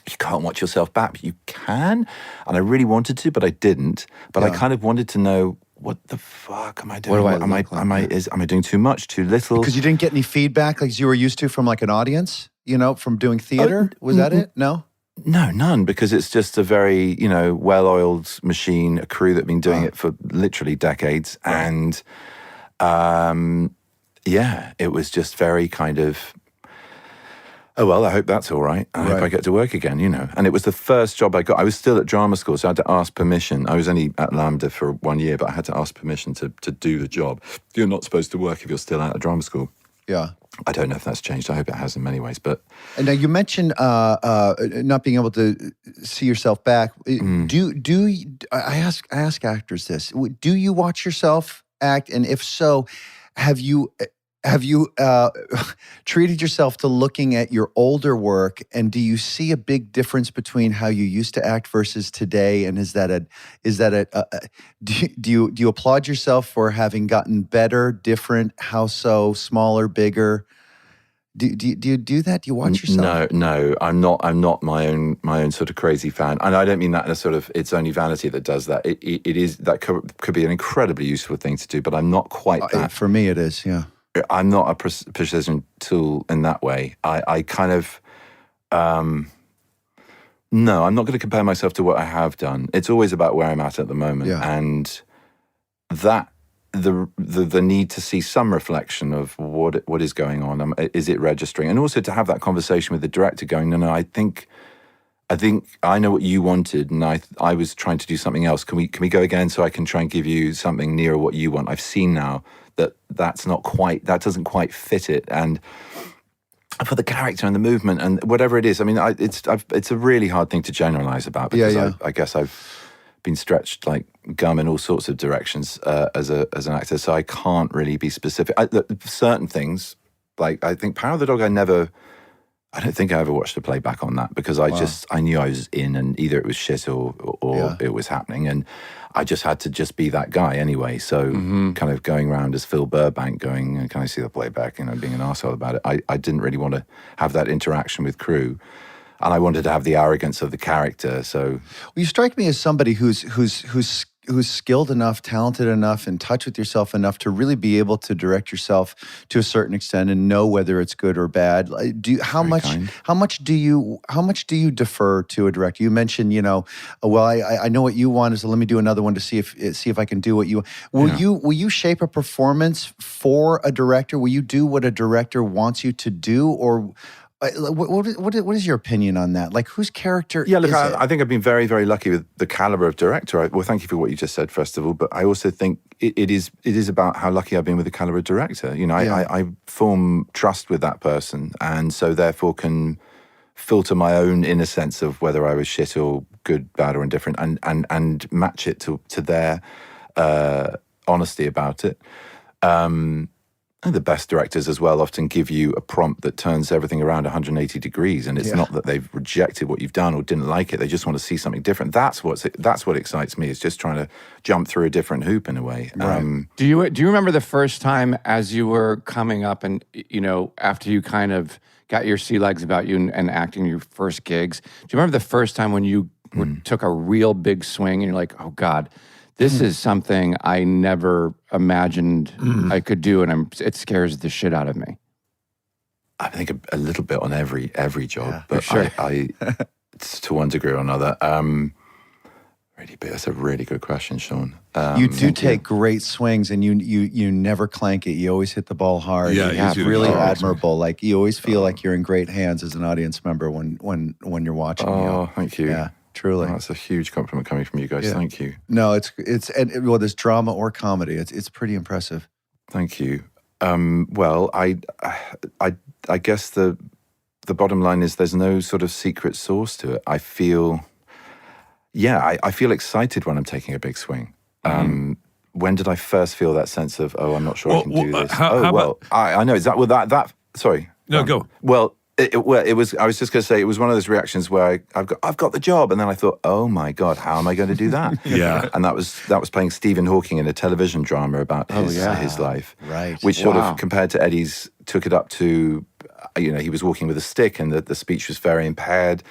you can't watch yourself back, but you can. And I really wanted to, but I didn't. But I kind of wanted to know, what the fuck am I doing? What do I look like? Am I doing too much, too little? Because you didn't get any feedback like you were used to from like an audience, from doing theater? Was that it? No? No, none, because it's just a very, well-oiled machine, a crew that have been doing it for literally decades. And, it was just very kind of, oh, well, I hope that's all right. I hope I get to work again, And it was the first job I got. I was still at drama school, so I had to ask permission. I was only at Lambda for 1 year, but I had to ask permission to do the job. You're not supposed to work if you're still out of drama school. Yeah. I don't know if that's changed. I hope it has in many ways, but... And now you mentioned not being able to see yourself back. I ask actors this. Do you watch yourself act? And if so, have you treated yourself to looking at your older work? And do you see a big difference between how you used to act versus today? And do you applaud yourself for having gotten better, different, how so, smaller, bigger? Do you do that? Do you watch yourself? No, I'm not my own sort of crazy fan, and I don't mean that in a sort of it's only vanity that does that. It is that could be an incredibly useful thing to do, but I'm not quite that. For me, it is. Yeah, I'm not a precision tool in that way. I kind of. No, I'm not going to compare myself to what I have done. It's always about where I'm at the moment, and that the need to see some reflection of what is going on. Is it registering? And also to have that conversation with the director, going, no, I think I know what you wanted, and I was trying to do something else. Can we go again so I can try and give you something near what you want? I've seen now that that doesn't quite fit it, and for the character and the movement and whatever it is. I mean, it's a really hard thing to generalize about because I guess I've been stretched like gum in all sorts of directions as an actor, so I can't really be specific. Certain things, like I think Power of the Dog, I don't think I ever watched a playback on that because I knew I was in, and either it was shit or it was happening, and I just had to just be that guy anyway. So kind of going around as Phil Burbank going, can I see the playback? Being an arsehole about it. I didn't really want to have that interaction with crew. And I wanted to have the arrogance of the character. So, well, you strike me as somebody who's skilled enough, talented enough, in touch with yourself enough to really be able to direct yourself to a certain extent and know whether it's good or bad. How much do you defer to a director? You mentioned, well, I know what you want, so let me do another one to see if I can do what you want. Will you shape a performance for a director? Will you do what a director wants you to do, or what is your opinion on that? Like, whose character is it? I think I've been very, very lucky with the caliber of director. Well, thank you for what you just said, first of all. But I also think it is about how lucky I've been with the caliber of director. I form trust with that person, and so therefore can filter my own inner sense of whether I was shit or good, bad, or indifferent, and match it to their honesty about it. The best directors as well often give you a prompt that turns everything around 180 degrees, and it's not that they've rejected what you've done or didn't like it. They just want to see something different. That's what excites me, is just trying to jump through a different hoop in a way. Right. Do you remember the first time as you were coming up and, after you kind of got your sea legs about you and acting your first gigs, do you remember the first time when you took a real big swing and you're like, oh God, this is something I never imagined I could do, and it scares the shit out of me? I think a little bit on every job, but sure. I to one degree or another. Really, but that's a really good question, Sean. You do take great swings, and you never clank it. You always hit the ball hard. Yeah, it's really admirable. Like, you always feel like you're in great hands as an audience member when you're watching. Oh, thank you. Yeah. Truly, that's a huge compliment coming from you guys. Thank you. No, well, there's drama or comedy. It's pretty impressive. Thank you. Well, I guess the bottom line is there's no sort of secret sauce to it. I feel excited when I'm taking a big swing. When did I first feel that sense of, I'm not sure I can do this? I know. Is that sorry. No, go. Well. It was. I was just going to say it was one of those reactions where I've got the job, and then I thought, oh my God, how am I going to do that? Yeah, and that was playing Stephen Hawking in a television drama about his life, right? Which sort of compared to Eddie's took it up to, he was walking with a stick, and the speech was very impaired.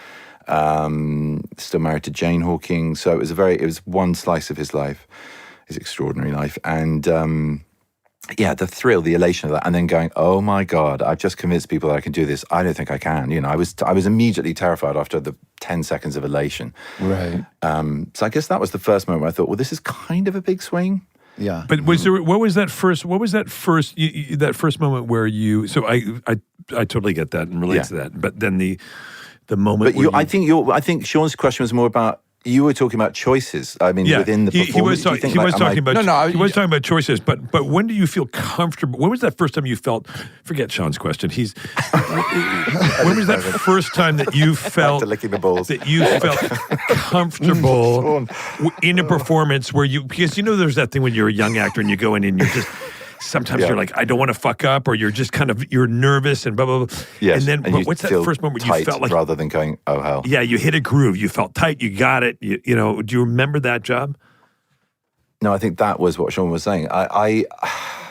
Still married to Jane Hawking, so it was one slice of his life, his extraordinary life, and. The thrill, the elation of that, and then going, oh my God, I've just convinced people that I can do this. I don't think I can. I was immediately terrified after the 10 seconds of elation. Right. So I guess that was the first moment where I thought, well, this is kind of a big swing. Yeah. But what was that first moment where you? So I totally get that and relate to that. But then the moment. But I think Sean's question was more about. You were talking about choices. I mean, within the performance. He was talking about choices. But when do you feel comfortable? When was that first time you felt? Forget Sean's question. When was that first time that you felt back to licking the balls? That you felt comfortable in a performance where because there's that thing when you're a young actor and you go in and you're just. Sometimes you're like, I don't want to fuck up, or you're just you're nervous and blah, blah, blah. Yes. And then what's that first moment where you felt like. Rather than going, oh, hell. Yeah, you hit a groove. You felt tight. You got it. Do you remember that job? No, I think that was what Sean was saying.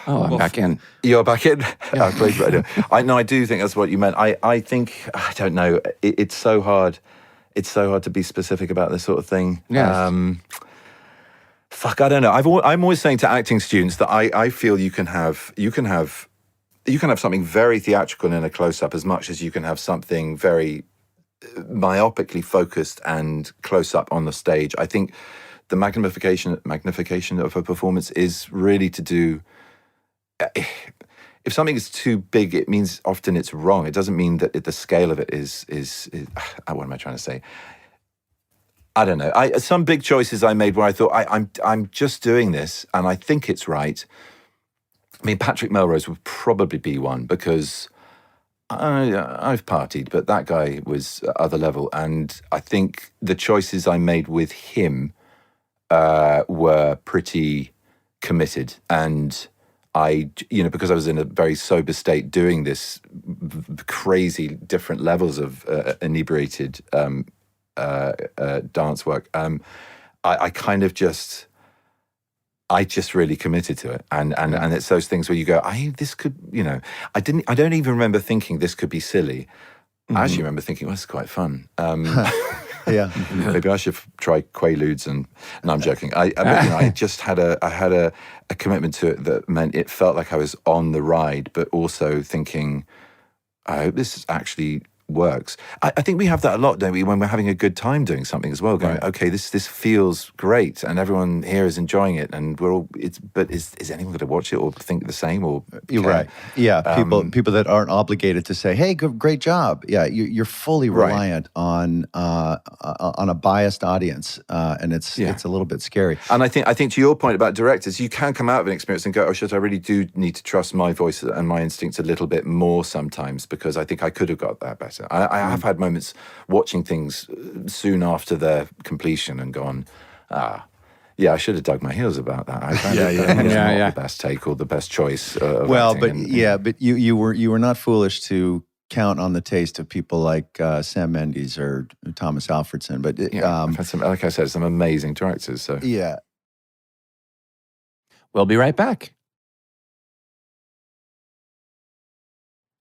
Oh, I'm back in. You're back in? Oh, great. I do think that's what you meant. I think, I don't know, it's so hard. It's so hard to be specific about this sort of thing. Yes. Fuck, I don't know. I'm always saying to acting students that I feel you can have something very theatrical in a close-up as much as you can have something very myopically focused and close-up on the stage. I think the magnification of a performance is really to do. If something is too big, it means often it's wrong. It doesn't mean that the scale of it is what am I trying to say? I don't know. Some big choices I made where I thought I'm just doing this and I think it's right. I mean, Patrick Melrose would probably be one because I've partied, but that guy was other level, and I think the choices I made with him were pretty committed, and because I was in a very sober state doing this crazy different levels of inebriated dance work, I kind of just really committed to it, and it's those things where you go, this could, I don't even remember thinking this could be silly. I actually remember thinking, well, this is quite fun. Yeah. Maybe I should try Quaaludes and no, I'm joking. I just had a commitment to it that meant it felt like I was on the ride, but also thinking, I hope this actually works. I think we have that a lot, don't we, when we're having a good time doing something as well, going, okay, this feels great and everyone here is enjoying it, and we're all, but is anyone going to watch it or think the same or You're right. Yeah, people that aren't obligated to say, hey, great job. Yeah, you're fully reliant on a biased audience, and it's a little bit scary. And I think to your point about directors, you can come out of an experience and go, oh shit, I really do need to trust my voice and my instincts a little bit more sometimes, because I think I could have got that better. I have had moments watching things soon after their completion and gone, I should have dug my heels about that. I found not the best take or the best choice. But you were not foolish to count on the taste of people like Sam Mendes or Thomas Alfredson. But I've had some, like I said, some amazing directors. So yeah, we'll be right back.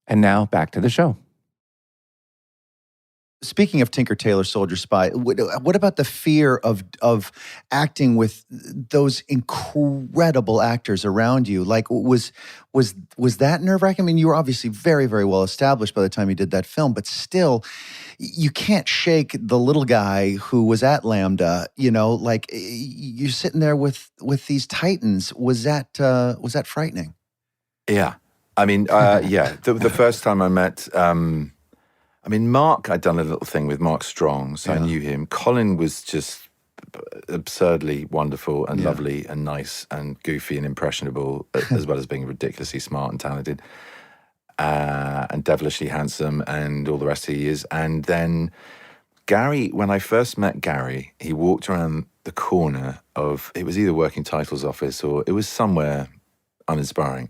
And now back to the show. Speaking of Tinker Tailor Soldier Spy, what about the fear of acting with those incredible actors around you? Like, was that nerve-wracking? I mean, you were obviously very, very well established by the time you did that film, but still, you can't shake the little guy who was at Lambda. Like you're sitting there with these titans. Was that frightening? Yeah, I mean, the first time I met. Mark, I'd done a little thing with Mark Strong, so I knew him. Colin was just absurdly wonderful and lovely and nice and goofy and impressionable, as well as being ridiculously smart and talented, and devilishly handsome and all the rest he is. And then Gary, when I first met Gary, he walked around the corner of, it was either Working Titles office or it was somewhere uninspiring.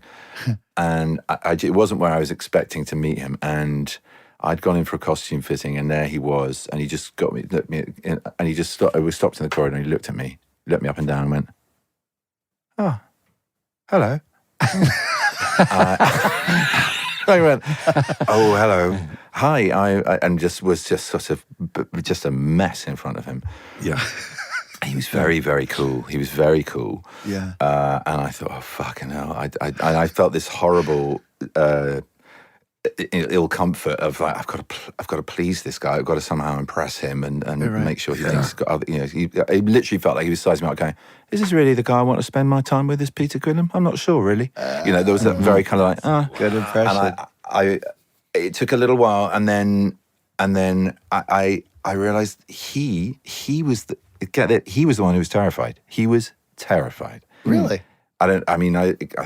And it wasn't where I was expecting to meet him. And I'd gone in for a costume fitting, and there he was, and he just looked me, and he just stopped. We stopped in the corridor, and he looked at me, looked me up and down, and went, "Oh, hello." I went, "Oh, hello, hi." And just was sort of just a mess in front of him. Yeah. He was very, very cool. He was very cool. Yeah. And I thought, oh fucking hell! I felt this horrible. Ill comfort of like, I've got to please this guy. I've got to somehow impress him and make sure he thinks he's got other, he literally felt like he was sizing me up, going, is this really the guy I want to spend my time with, is Peter Quillen? I'm not sure, really. There was that very kind of like, good impression. And it took a little while, and then I realized he was he was the one who was terrified. He was terrified. Really? I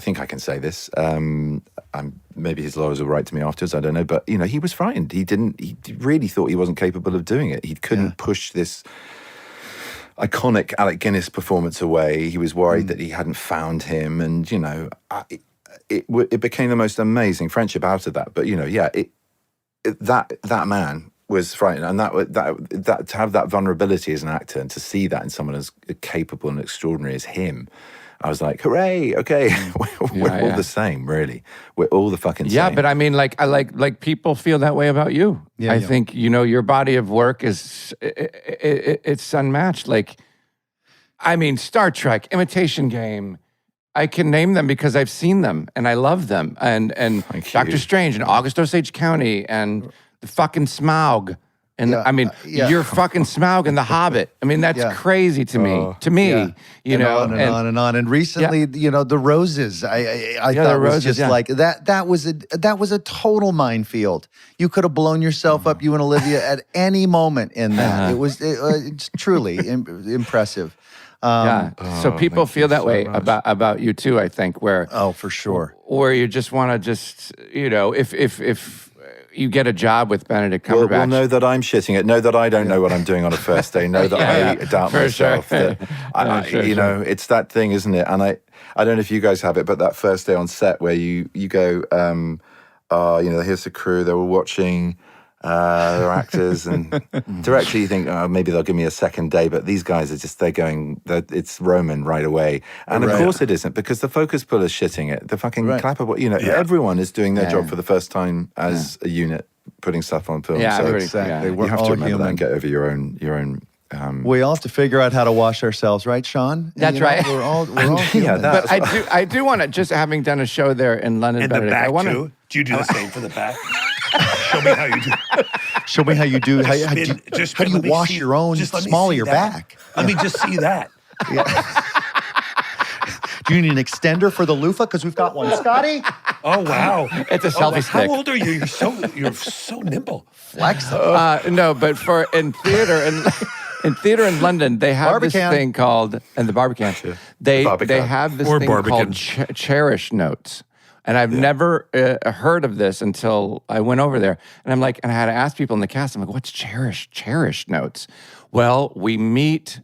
think I can say this. Maybe his lawyers will write to me afterwards. I don't know, but he was frightened. He really thought he wasn't capable of doing it. He couldn't push this iconic Alec Guinness performance away. He was worried that he hadn't found him, and it became the most amazing friendship out of that. But that man was frightened, and that to have that vulnerability as an actor and to see that in someone as capable and extraordinary as him. I was like, hooray, okay. We're all the same, really. We're all the fucking same. Yeah, but I mean, like people feel that way about you. I think, your body of work is, it's unmatched. Like, I mean, Star Trek, Imitation Game, I can name them because I've seen them and I love them. And Doctor Strange and August Osage County and the fucking Smaug. And I mean, you're fucking Smaug in The Hobbit. I mean, that's crazy to me. You know, on and on. And recently, the roses. I thought was just like that. That was a total minefield. You could have blown yourself up, you and Olivia, at any moment in that. It's truly impressive. So people feel that way about you too. I think for sure. Or you just want to if you get a job with Benedict Cumberbatch. Well, know that I'm shitting it. Know that I don't know what I'm doing on a first day. Know that I doubt myself. Sure. That it's that thing, isn't it? And I don't know if you guys have it, but that first day on set where you go, here's the crew. They were watching. They're actors, and directly you think, maybe they'll give me a second day, but these guys are just, it's Roman right away. And of course it isn't, because the focus puller's shitting it. The fucking clapper, everyone is doing their job for the first time as a unit, putting stuff on film. Yeah, so exactly. You have to remember that and get over your own. We all have to figure out how to wash ourselves, right, Sean? That's right. We're all human. But I do want to, just having done a show there in London, in the back too. Do you do the same for the back? Show me how you do. Show me how you do. How do you wash your own small of your back? Let me just see that. Do you need an extender for the loofah? Because we've got one. Scotty? Oh, wow. It's a selfie stick. How old are you? You're so nimble. Flexible. No, but in theater in London, they have this thing called, and the Barbican, they have this thing called Cherish Notes. And I've never heard of this until I went over there. And I'm like, and I had to ask people in the cast, I'm like, what's Cherish Notes? Well, we meet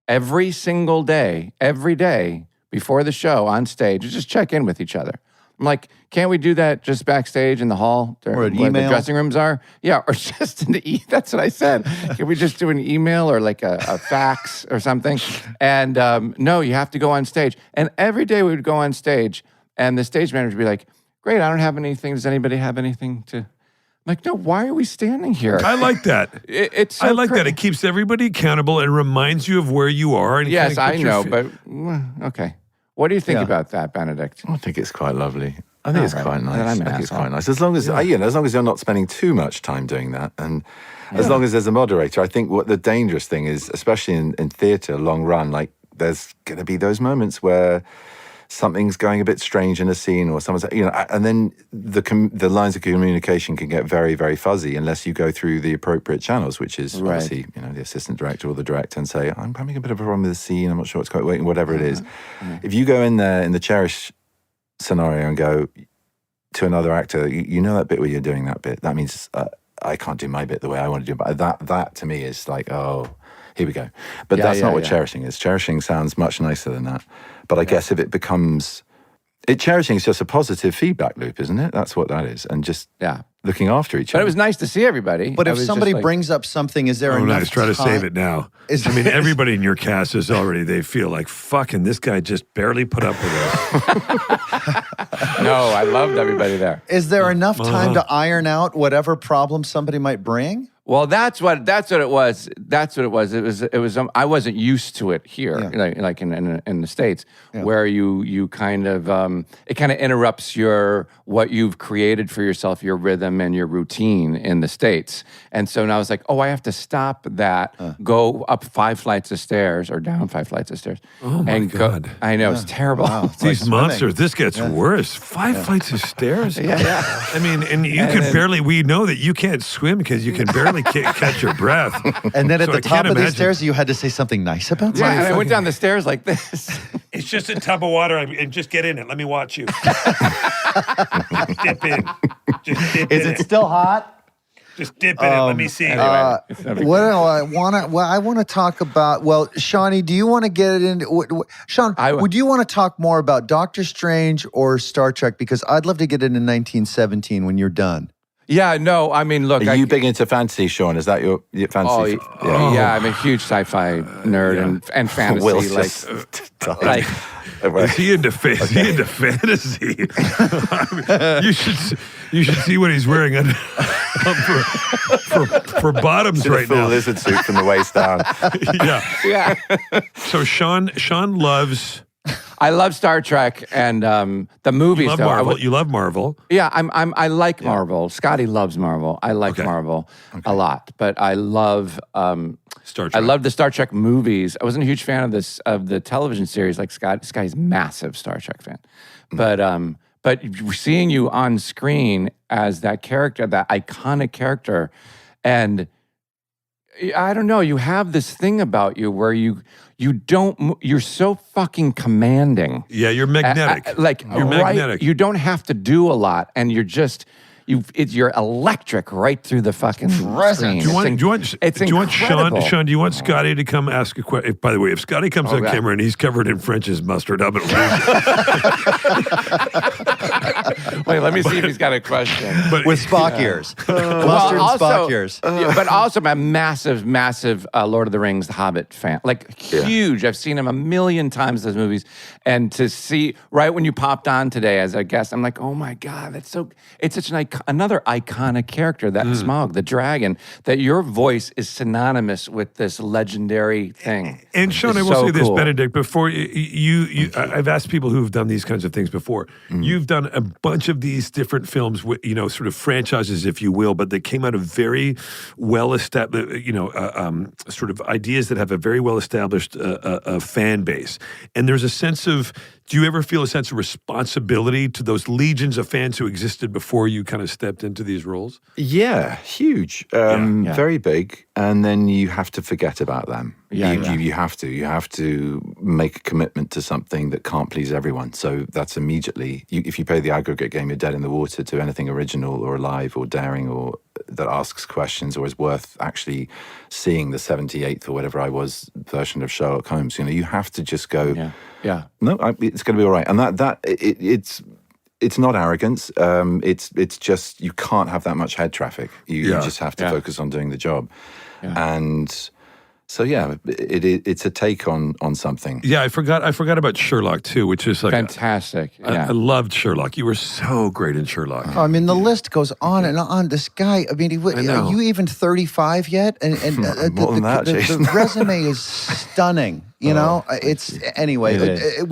every single day, every day before the show on stage, to just check in with each other. I'm like, can't we do that just backstage in the hall where the dressing rooms are? Yeah, or just in the that's what I said. Can we just do an email or like a fax or something? And no, you have to go on stage. And every day we would go on stage, and the stage manager would be like, great, I don't have anything. Does anybody have anything to... I'm like, no, why are we standing here? I like that. It's so I like that. It keeps everybody accountable and reminds you of where you are. And yes, I know, but okay. What do you think about that, Benedict? I think it's quite lovely. I think it's quite nice. I think it's quite nice. As long as as long as you're not spending too much time doing that, and as long as there's a moderator. I think what the dangerous thing is, especially in theatre, long run, like there's going to be those moments where something's going a bit strange in a scene, or someone's, and then the lines of communication can get very, very fuzzy unless you go through the appropriate channels, which is obviously, the assistant director or the director, and say, I'm having a bit of a problem with the scene, I'm not sure what's quite working, whatever it is. If you go in there in the Cherish scenario and go to another actor, you know that bit where you're doing that bit, that means I can't do my bit the way I want to do it. But that to me is like, oh, here we go. But that's not what cherishing is. Cherishing sounds much nicer than that. But I guess if it becomes... cherishing is just a positive feedback loop, isn't it? That's what that is. And just looking after each other. But it was nice to see everybody. But if somebody brings up something, is there enough nice. Try to save it now. Everybody in your cast is already, they feel like, fucking, this guy just barely put up with us. No, I loved everybody there. Is there enough time to iron out whatever problem somebody might bring? Well, that's what it was. That's what it was. It was. I wasn't used to it here, like in the States, where you kind of it kind of interrupts what you've created for yourself, your rhythm and your routine in the States. And so now I was like, oh, I have to stop that, go up 5 flights of stairs or down 5 flights of stairs. Oh my God! I know it's terrible. Wow. These monsters. This gets worse. 5 flights of stairs. Yeah. I mean, and you can barely. We know that you can't swim because you can barely catch your breath. And then at the top of the stairs, you had to say something nice about something. Yeah, and I went down the stairs like this. It's just a tub of water, and just get in it. Let me watch you. Dip in. Just dip in. Is it still hot? Just dip in it. Let me see. Anyway, what do I want to? Well, I want to talk about. Well, Shawnee, do you want to get into? Sean, would you want to talk more about Doctor Strange or Star Trek? Because I'd love to get into 1917 when you're done. Yeah, no, I mean, look. Are you big into fantasy, Sean? Is that your fantasy? Yeah, I'm a huge sfi nerd and fantasy. Will's like, like Is he into fantasy? I mean, you should see what he's wearing for bottoms right full now. lizard suit from the waist down. Yeah. So Sean loves. I love Star Trek and the movies. You love Marvel. You love Marvel. Yeah, I like Marvel. Scotty loves Marvel. I like Marvel a lot, but I love Star Trek. I love the Star Trek movies. I wasn't a huge fan of the television series. Like Scotty's massive Star Trek fan, but seeing you on screen as that character, that iconic character, and I don't know, you have this thing about you where you're so fucking commanding. Yeah, you're magnetic. You're magnetic. You don't have to do a lot, and you're just you're electric right through the fucking screen. Do you want Sean? Do you want Scotty to come ask a question? By the way, if Scotty comes on camera and he's covered in French's mustard, I'm gonna lose. Wait, let me see if he's got a question. With Spock ears. Mustard and Spock ears. But also, I'm a massive Lord of the Rings, The Hobbit fan. Like, huge. I've seen him a million times, those movies. And to see, right when you popped on today as a guest, I'm like, oh my God, it's such another iconic character, that Smaug, the dragon, that your voice is synonymous with this legendary thing. And Sean, I will say this, Benedict, before I've asked people who've done these kinds of things before. You've done a bunch of these different films with, sort of franchises, if you will, but they came out of very well-established, sort of ideas that have a very well-established fan base. And there's a sense of, do you ever feel a sense of responsibility to those legions of fans who existed before you kind of stepped into these roles? Yeah, huge, very big. And then you have to forget about them. You have to make a commitment to something that can't please everyone. So that's immediately, if you play the aggregate game, you're dead in the water to anything original or alive or daring or that asks questions or is worth actually seeing the 78th or whatever I was version of Sherlock Holmes. You have to just go, no, it's going to be all right. And it's not arrogance. It's just, you can't have that much head traffic. You just have to focus on doing the job. Yeah. And so, it's a take on something. Yeah, I forgot about Sherlock too, which is like fantastic. I loved Sherlock. You were so great in Sherlock. I mean, the list goes on and on. This guy, I mean, are you even 35 yet? And the resume is stunning. It's anyway.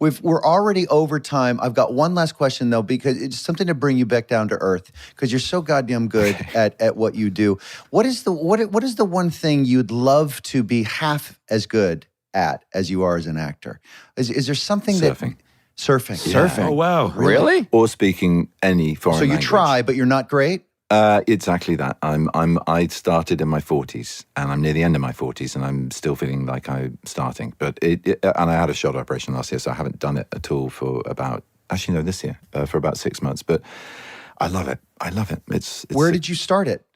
We're already over time. I've got one last question though, because it's something to bring you back down to earth. Because you're so goddamn good at what you do. What is the one thing you'd love to be half as good at as you are as an actor? Is there something Surfing. Surfing. Oh wow, really? Or speaking any foreign language. So you try, but you're not great. Exactly that. I started in my 40s, and I'm near the end of my 40s, and I'm still feeling like I'm starting. But and I had a shoulder operation last year, so I haven't done it at all for this year for about 6 months. But I love it. It's Where did you start it?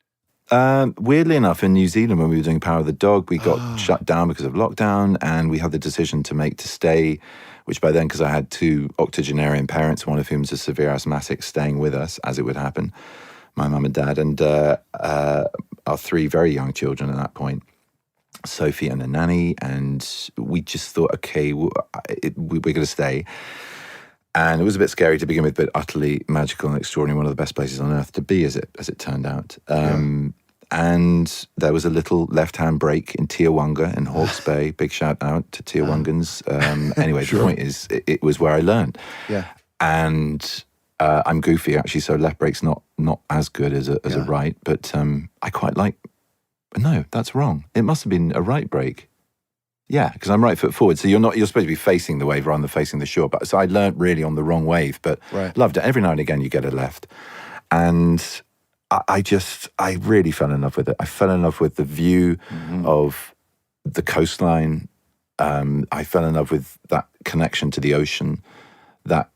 Weirdly enough, in New Zealand, when we were doing Power of the Dog, we got shut down because of lockdown, and we had the decision to make to stay. Which by then, because I had 2 octogenarian parents, one of whom was a severe asthmatic, staying with us as it would happen. My mum and dad, and our 3 very young children at that point, Sophie and a nanny, and we just thought, okay, we're going to stay. And it was a bit scary to begin with, but utterly magical and extraordinary, one of the best places on earth to be, as it turned out. And there was a little left-hand break in Tiawanga in Hawke's Bay. Big shout out to Tiawangans. Anyway, the point is, it was where I learned. Yeah. And I'm goofy, actually, so left brake's not as good as a right, but I quite like... No, that's wrong. It must have been a right brake. Yeah, because I'm right foot forward, so you're supposed to be facing the wave rather than facing the shore. But so I learnt really on the wrong wave, but loved it. Every now and again you get a left. And I really fell in love with it. I fell in love with the view of the coastline. I fell in love with that connection to the ocean, that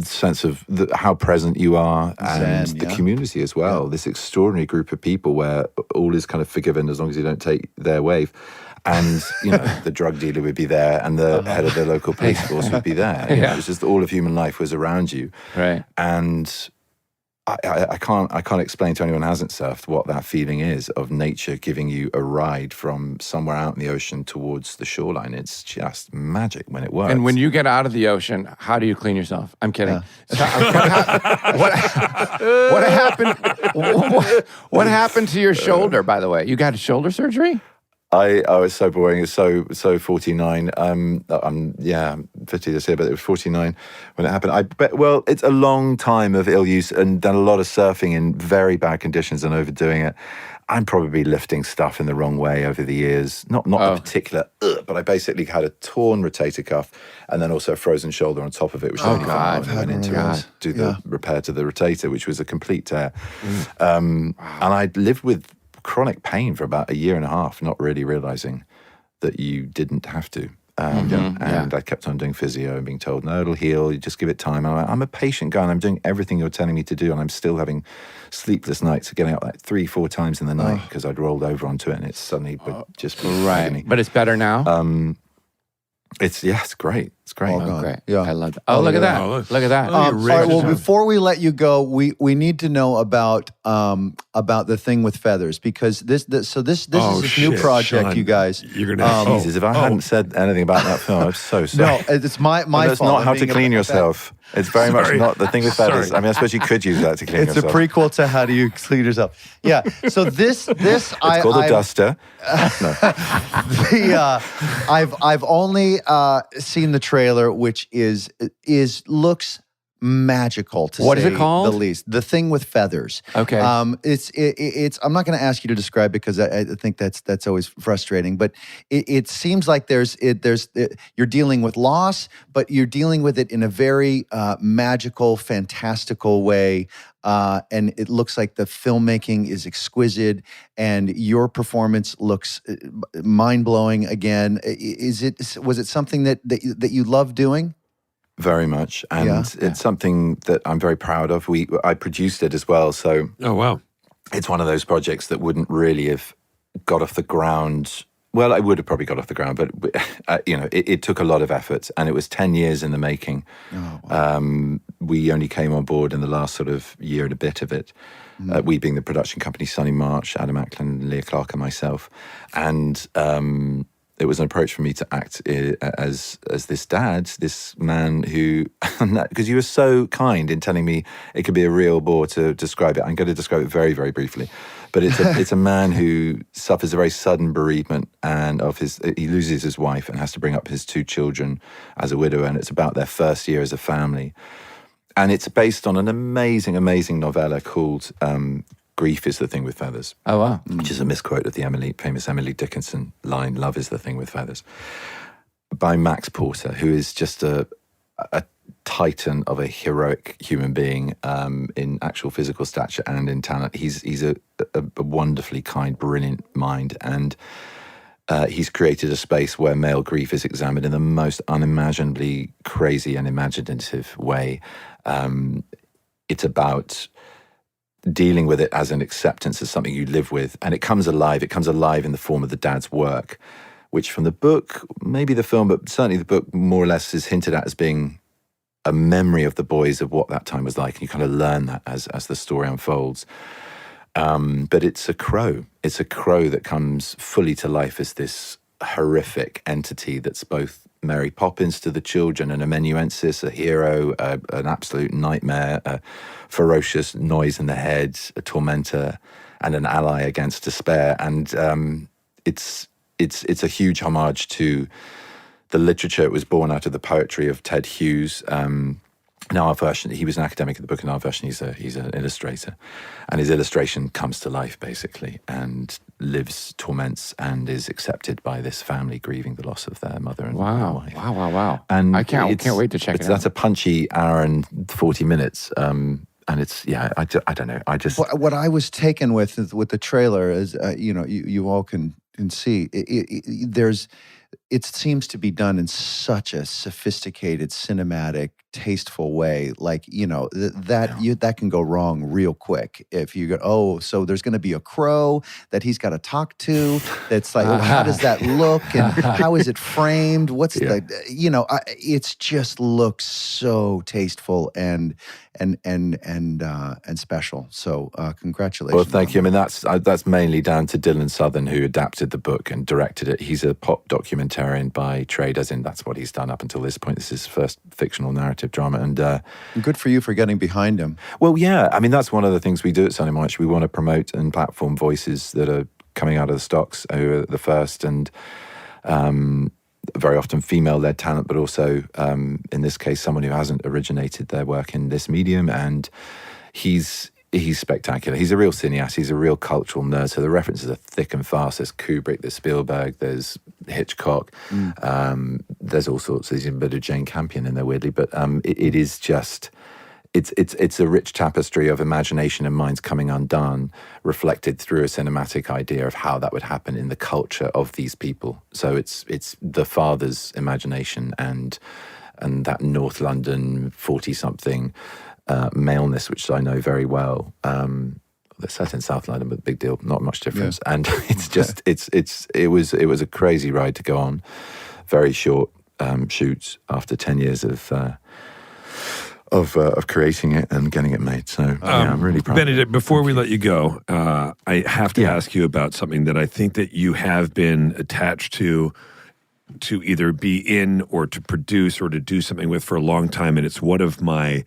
sense of how present you are, and the community as well. This extraordinary group of people where all is kind of forgiven as long as you don't take their wave. And, the drug dealer would be there, and the head of the local police force would be there. It was just all of human life was around you. Right. And I can't explain to anyone who hasn't surfed what that feeling is of nature giving you a ride from somewhere out in the ocean towards the shoreline. It's just magic when it works. And when you get out of the ocean, how do you clean yourself? I'm kidding. What happened to your shoulder, by the way? You got a shoulder surgery? I was so boring. It's so 49. I'm 50 this year, but it was 49 when it happened. Well, it's a long time of ill use and done a lot of surfing in very bad conditions and overdoing it. I'm probably lifting stuff in the wrong way over the years. Not a particular, but I basically had a torn rotator cuff and then also a frozen shoulder on top of it, which I went into to do the repair to the rotator, which was a complete tear. And I lived with chronic pain for about a year and a half, not really realizing that you didn't have to. And I kept on doing physio and being told, no, it'll heal, you just give it time. And I'm a patient guy and I'm doing everything you're telling me to do, and I'm still having sleepless nights, getting up like 3-4 times in the night because I'd rolled over onto it and it's suddenly just right. But it's better now? It's great. It's great. Oh, great. Yeah. I love that. Oh, look at that. Look at that. All right. Well, before we let you go, we need to know about the thing with feathers, because this is this new project, Sean, you guys. You're gonna. Jesus, if I hadn't said anything about that film, I'm so sorry. No, it's my fault. That's not how to clean yourself. It's very much not the thing with feathers. I mean, I suppose you could use that to clean yourself. It's a prequel to How Do You Clean Yourself. Yeah. So this it's called a duster. No. I've only seen the trailer, which looks magical, to what say is it called? The least. The Thing with Feathers. Okay. It's I'm not going to ask you to describe it because I think that's always frustrating. But it seems like you're dealing with loss, but you're dealing with it in a very magical, fantastical way. And it looks like the filmmaking is exquisite, and your performance looks mind-blowing again. Was it something that you love doing? Very much, and it's something that I'm very proud of. I produced it as well, so it's one of those projects that wouldn't really have got off the ground. Well, I would have probably got off the ground, but it took a lot of effort, and it was 10 years in the making. Oh, wow. We only came on board in the last sort of year and a bit of it. We being the production company, Sonny March, Adam Ackland, Leah Clark, and myself, and it was an approach for me to act as this dad, this man who, because you were so kind in telling me it could be a real bore to describe it. I'm going to describe it very, very briefly. But it's a man who suffers a very sudden bereavement, and he loses his wife and has to bring up his 2 children as a widower, and it's about their first year as a family. And it's based on an amazing, amazing novella called Grief is the Thing with Feathers. Oh, wow. Which is a misquote of the famous Emily Dickinson line, Love is the Thing with Feathers, by Max Porter, who is just a titan of a heroic human being in actual physical stature and in talent. He's a wonderfully kind, brilliant mind, and he's created a space where male grief is examined in the most unimaginably crazy and imaginative way. It's about dealing with it as an acceptance, as something you live with, and it comes alive. It comes alive in the form of the dad's work, which from the book, maybe the film, but certainly the book more or less is hinted at as being a memory of the boys, of what that time was like, and you kind of learn that as the story unfolds. But it's a crow. It's a crow that comes fully to life as this horrific entity that's both Mary Poppins to the children, an amanuensis, a hero, an absolute nightmare, a ferocious noise in the head, a tormentor, and an ally against despair. And it's a huge homage to the literature. It was born out of the poetry of Ted Hughes. In our version, he was an academic in the book. In our version, he's an illustrator, and his illustration comes to life basically, and lives, torments, and is accepted by this family grieving the loss of their mother and wife. Wow! And I can't wait to check it out. That's a punchy hour and 40 minutes. And it's I don't know. I just what I was taken with the trailer is you all can see there's it seems to be done in such a sophisticated, cinematic, tasteful way. Like, that can go wrong real quick if you go, oh, so there's going to be a crow that he's got to talk to. That's like, how does that look, and how is it framed? What's it just looks so tasteful and special. So congratulations. Well, thank you. I mean, that's mainly down to Dylan Southern, who adapted the book and directed it. He's a pop documentarian by trade, as in that's what he's done up until this point. This is his first fictional narrative drama. And good for you for getting behind him. Well, yeah. I mean, that's one of the things we do at Sunny March. We want to promote and platform voices that are coming out of the stocks, who are the first, and very often female-led talent, but also, in this case, someone who hasn't originated their work in this medium. And he's spectacular. He's a real cineast. He's a real cultural nerd. So the references are thick and fast. There's Kubrick, there's Spielberg, there's Hitchcock. There's all sorts. There's even a bit of Jane Campion in there, weirdly. But it is just... It's a rich tapestry of imagination and minds coming undone, reflected through a cinematic idea of how that would happen in the culture of these people. So it's the father's imagination and that North London 40-something maleness, which I know very well. They're set in South London, but big deal, not much difference. Yeah. And it's just it was a crazy ride to go on. Very short shoots after 10 years of creating it and getting it made. So I'm really proud. Benedict, before we let you go, I have to ask you about something that I think that you have been attached to either be in or to produce or to do something with for a long time, and it's one of my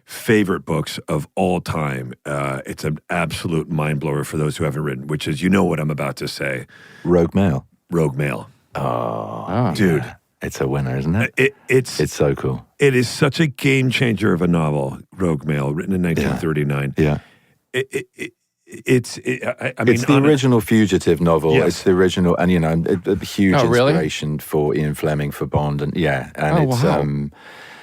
favorite books of all time. It's an absolute mind blower for those who haven't written, which is, what I'm about to say. Rogue Mail. Rogue Mail. Oh, dude. Yeah. It's a winner, isn't it? It's so cool. It is such a game changer of a novel, Rogue Mail, written in 1939. Yeah. It's the original Fugitive novel. Yes. It's the original, and a huge inspiration for Ian Fleming for Bond, and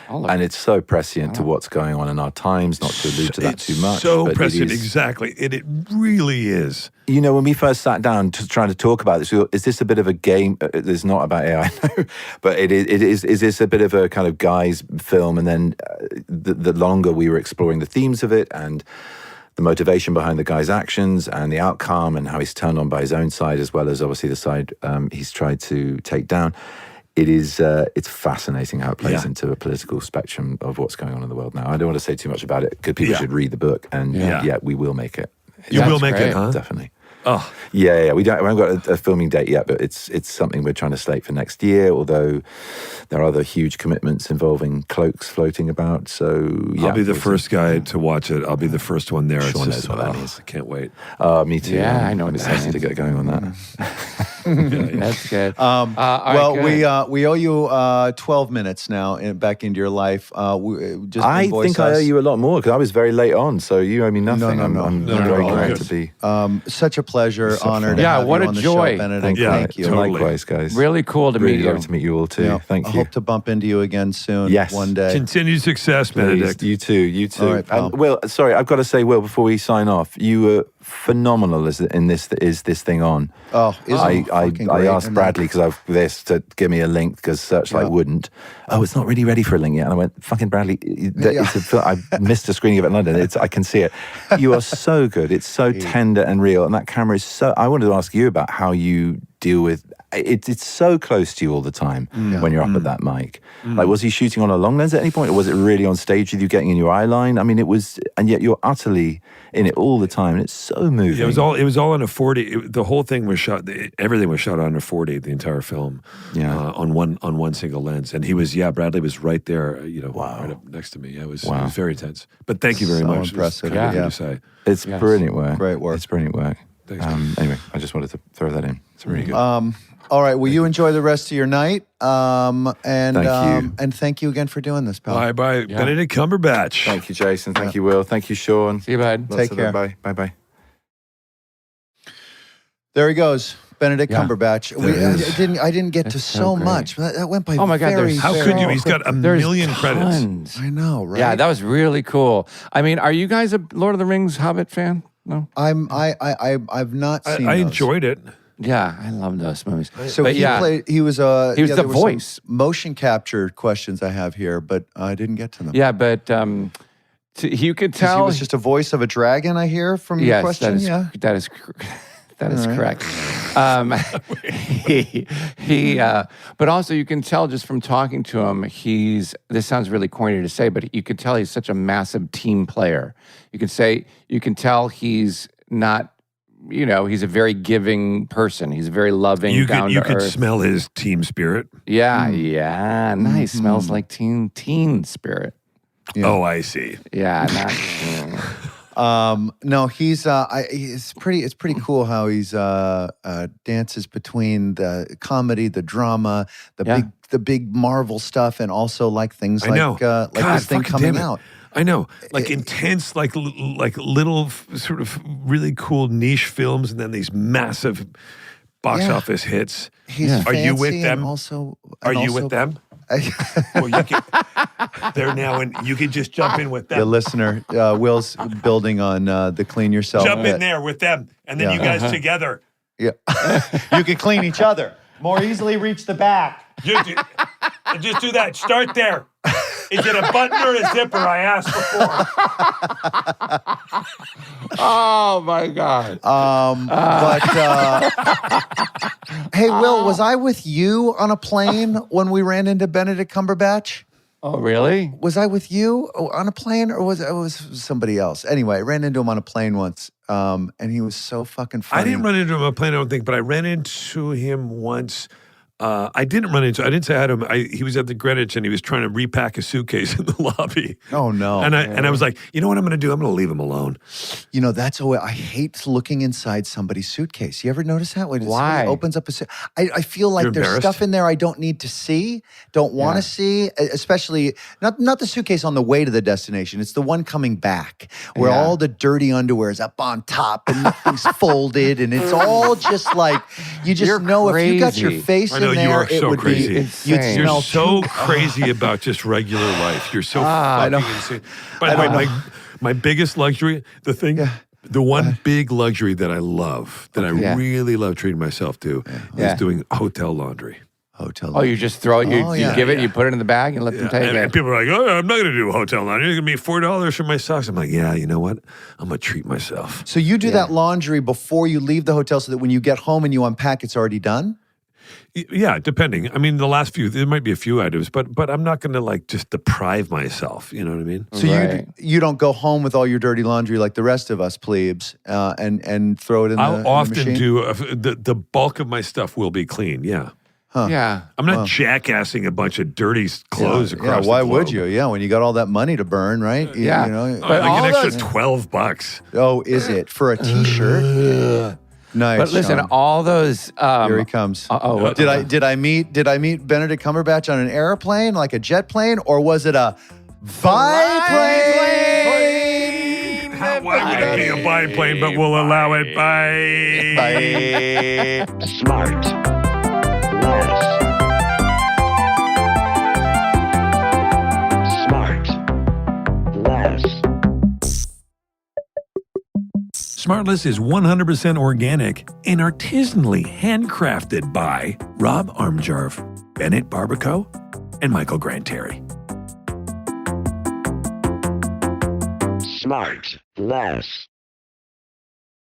and it's so prescient to what's going on in our times. Not to allude to that too much. So prescient, exactly. It really is. When we first sat down trying to talk about this, is this a bit of a game? It's not about AI, no, but it is. Is this a bit of a kind of guy's film? And then the longer we were exploring the themes of it and the motivation behind the guy's actions and the outcome and how he's turned on by his own side, as well as obviously the side he's tried to take down. It's fascinating how it plays into a political spectrum of what's going on in the world now. I don't want to say too much about it because people should read the book, and we will make it. You will make it, huh? Definitely. Oh. Yeah. We haven't got a filming date yet, but it's something we're trying to slate for next year, although there are other huge commitments involving cloaks floating about. So I'll be the first guy to watch it. I'll be the first one there. Sean knows what that is. I can't wait. Me too. Yeah, I know what it's nice to get going on that. That's good. Good. We owe you 12 minutes now back into your life. I think I owe you a lot more because I was very late on, so you owe me nothing. I'm very glad to be. Such a pleasure, honor to have what you a on the joy. show, Benedict. Thank you. Totally. Likewise, guys. Really cool to meet you. Love to meet you all too. Thank you. I hope to bump into you again soon. Yes. One day. Continued success, Benedict. You too. All right, pal. Will, sorry, I've got to say, Will, before we sign off, you were phenomenal in this. Is this thing on? Oh, I asked Bradley because I've this to give me a link because Searchlight wouldn't. Oh, it's not really ready for a link yet. And I went, fucking Bradley, I missed a screening of it in London. I can see it. You are so good. It's so tender and real, and that camera is so. I wanted to ask you about how you deal with. It's so close to you all the time when you're up at that mic. Like, was he shooting on a long lens at any point, or was it really on stage with you getting in your eye line? I mean, it was, and yet you're utterly in it all the time, and it's so moving. Yeah, it was all on a 40. The whole thing was shot. Everything was shot on a 40. The entire film, on one single lens. And he was, Bradley was right there. Right up next to me. Yeah, it was very tense. But thank you very much. Impressive. It's kind of to say. It's brilliant work. Great work. It's brilliant work. Thanks. Anyway, I just wanted to throw that in. It's really good. All right. Well, you enjoy the rest of your night. And thank you. And thank you again for doing this, pal. Bye. Benedict Cumberbatch. Thank you, Jason. Thank you, Will. Thank you, Sean. See you, bud. Take care. Bye. There he goes. Benedict Cumberbatch. I didn't get to so great. much. That went by. Oh my God, How could you? He's got a million credits. Tons. I know, right? Yeah, that was really cool. I mean, are you guys a Lord of the Rings Hobbit fan? No. I've not seen. I those. enjoyed it. Yeah, I love those movies. So but he played. He was the there were some voice. motion capture questions I have here, but I didn't get to them. Yeah, but you could 'Cause tell he was just a voice of a dragon. I hear from your yes, question. that is correct. But also you can tell just from talking to him, this sounds really corny to say, but you could tell he's such a massive team player. You can tell he's not, he's a very giving person. He's very loving, You down to could earth. smell his team spirit. Yeah, nice. Smells like teen spirit. Yeah. Oh, I see. Yeah, No, it's pretty cool how he's dances between the comedy, the drama, the big Marvel stuff, and also like things I know. like God, this thing fucking coming damn it. out. I know, like intense, like little sort of really cool niche films, and then these massive box office hits. He's Are you with fancy them? and also, Are you with them? Well, they're now in. You can just jump in with them. The listener, Will's building on the clean yourself. Jump in there with them, and then you guys together. Yeah, you can clean each other more easily. Reach the back. Just do that. Start there. Is it a button or a zipper? I asked before. Oh my God. Hey, Will, was I with you on a plane when we ran into Benedict Cumberbatch? Oh, really? Was I with you on a plane, or was it was somebody else? Anyway, I ran into him on a plane once, and he was so fucking funny. I didn't run into him on a plane, I don't think, but I ran into him once. I didn't say hi to him. He was at the Greenwich and he was trying to repack a suitcase in the lobby. Oh no! And I was like, you know what I'm going to do? I'm going to leave him alone. That's a way. I hate looking inside somebody's suitcase. You ever notice that? When Why? somebody opens up I feel like You're there's embarrassed? stuff in there I don't need to see, don't want to see, especially not the suitcase on the way to the destination. It's the one coming back where all the dirty underwear is up on top and nothing's folded, and it's all just like you just You're know if you got your crazy. face I know, in you there, are it so would crazy. be Insane. you'd You're smell so too- crazy about just regular life. You're so fucking insane. By the way, my biggest luxury, the one big luxury that I love, that I really love treating myself to, is doing hotel laundry. Hotel. Oh, you just throw it, you give it, you put it in the bag and let them take And it. people are like, oh, I'm not going to do hotel laundry. It's going to be $4 for my socks. I'm like, yeah, you know what? I'm going to treat myself. So you do that laundry before you leave the hotel so that when you get home and you unpack, it's already done? Yeah, depending. I mean, the last few, there might be a few items, but I'm not going to like just deprive myself. You know what I mean? So Right. you don't go home with all your dirty laundry like the rest of us plebes and throw it in I'll in the often machine? do, the bulk of my stuff will be clean, yeah. Yeah. I'm not jackassing a bunch of dirty clothes across the why globe. would you? Yeah, when you got all that money to burn, right? Yeah. You know, Like all an extra those- $12. oh, is it for a T-shirt? Nice. But listen, Sean. all those Here he comes. what- Did I meet Benedict Cumberbatch on an airplane, like a jet plane, or was it a biplane? Why would it be a biplane, but we'll allow it? Bye. SmartLess. SmartLess is 100% organic and artisanally handcrafted by Rob Armjarv, Bennett Barbaco, and Michael Granteri. SmartLess.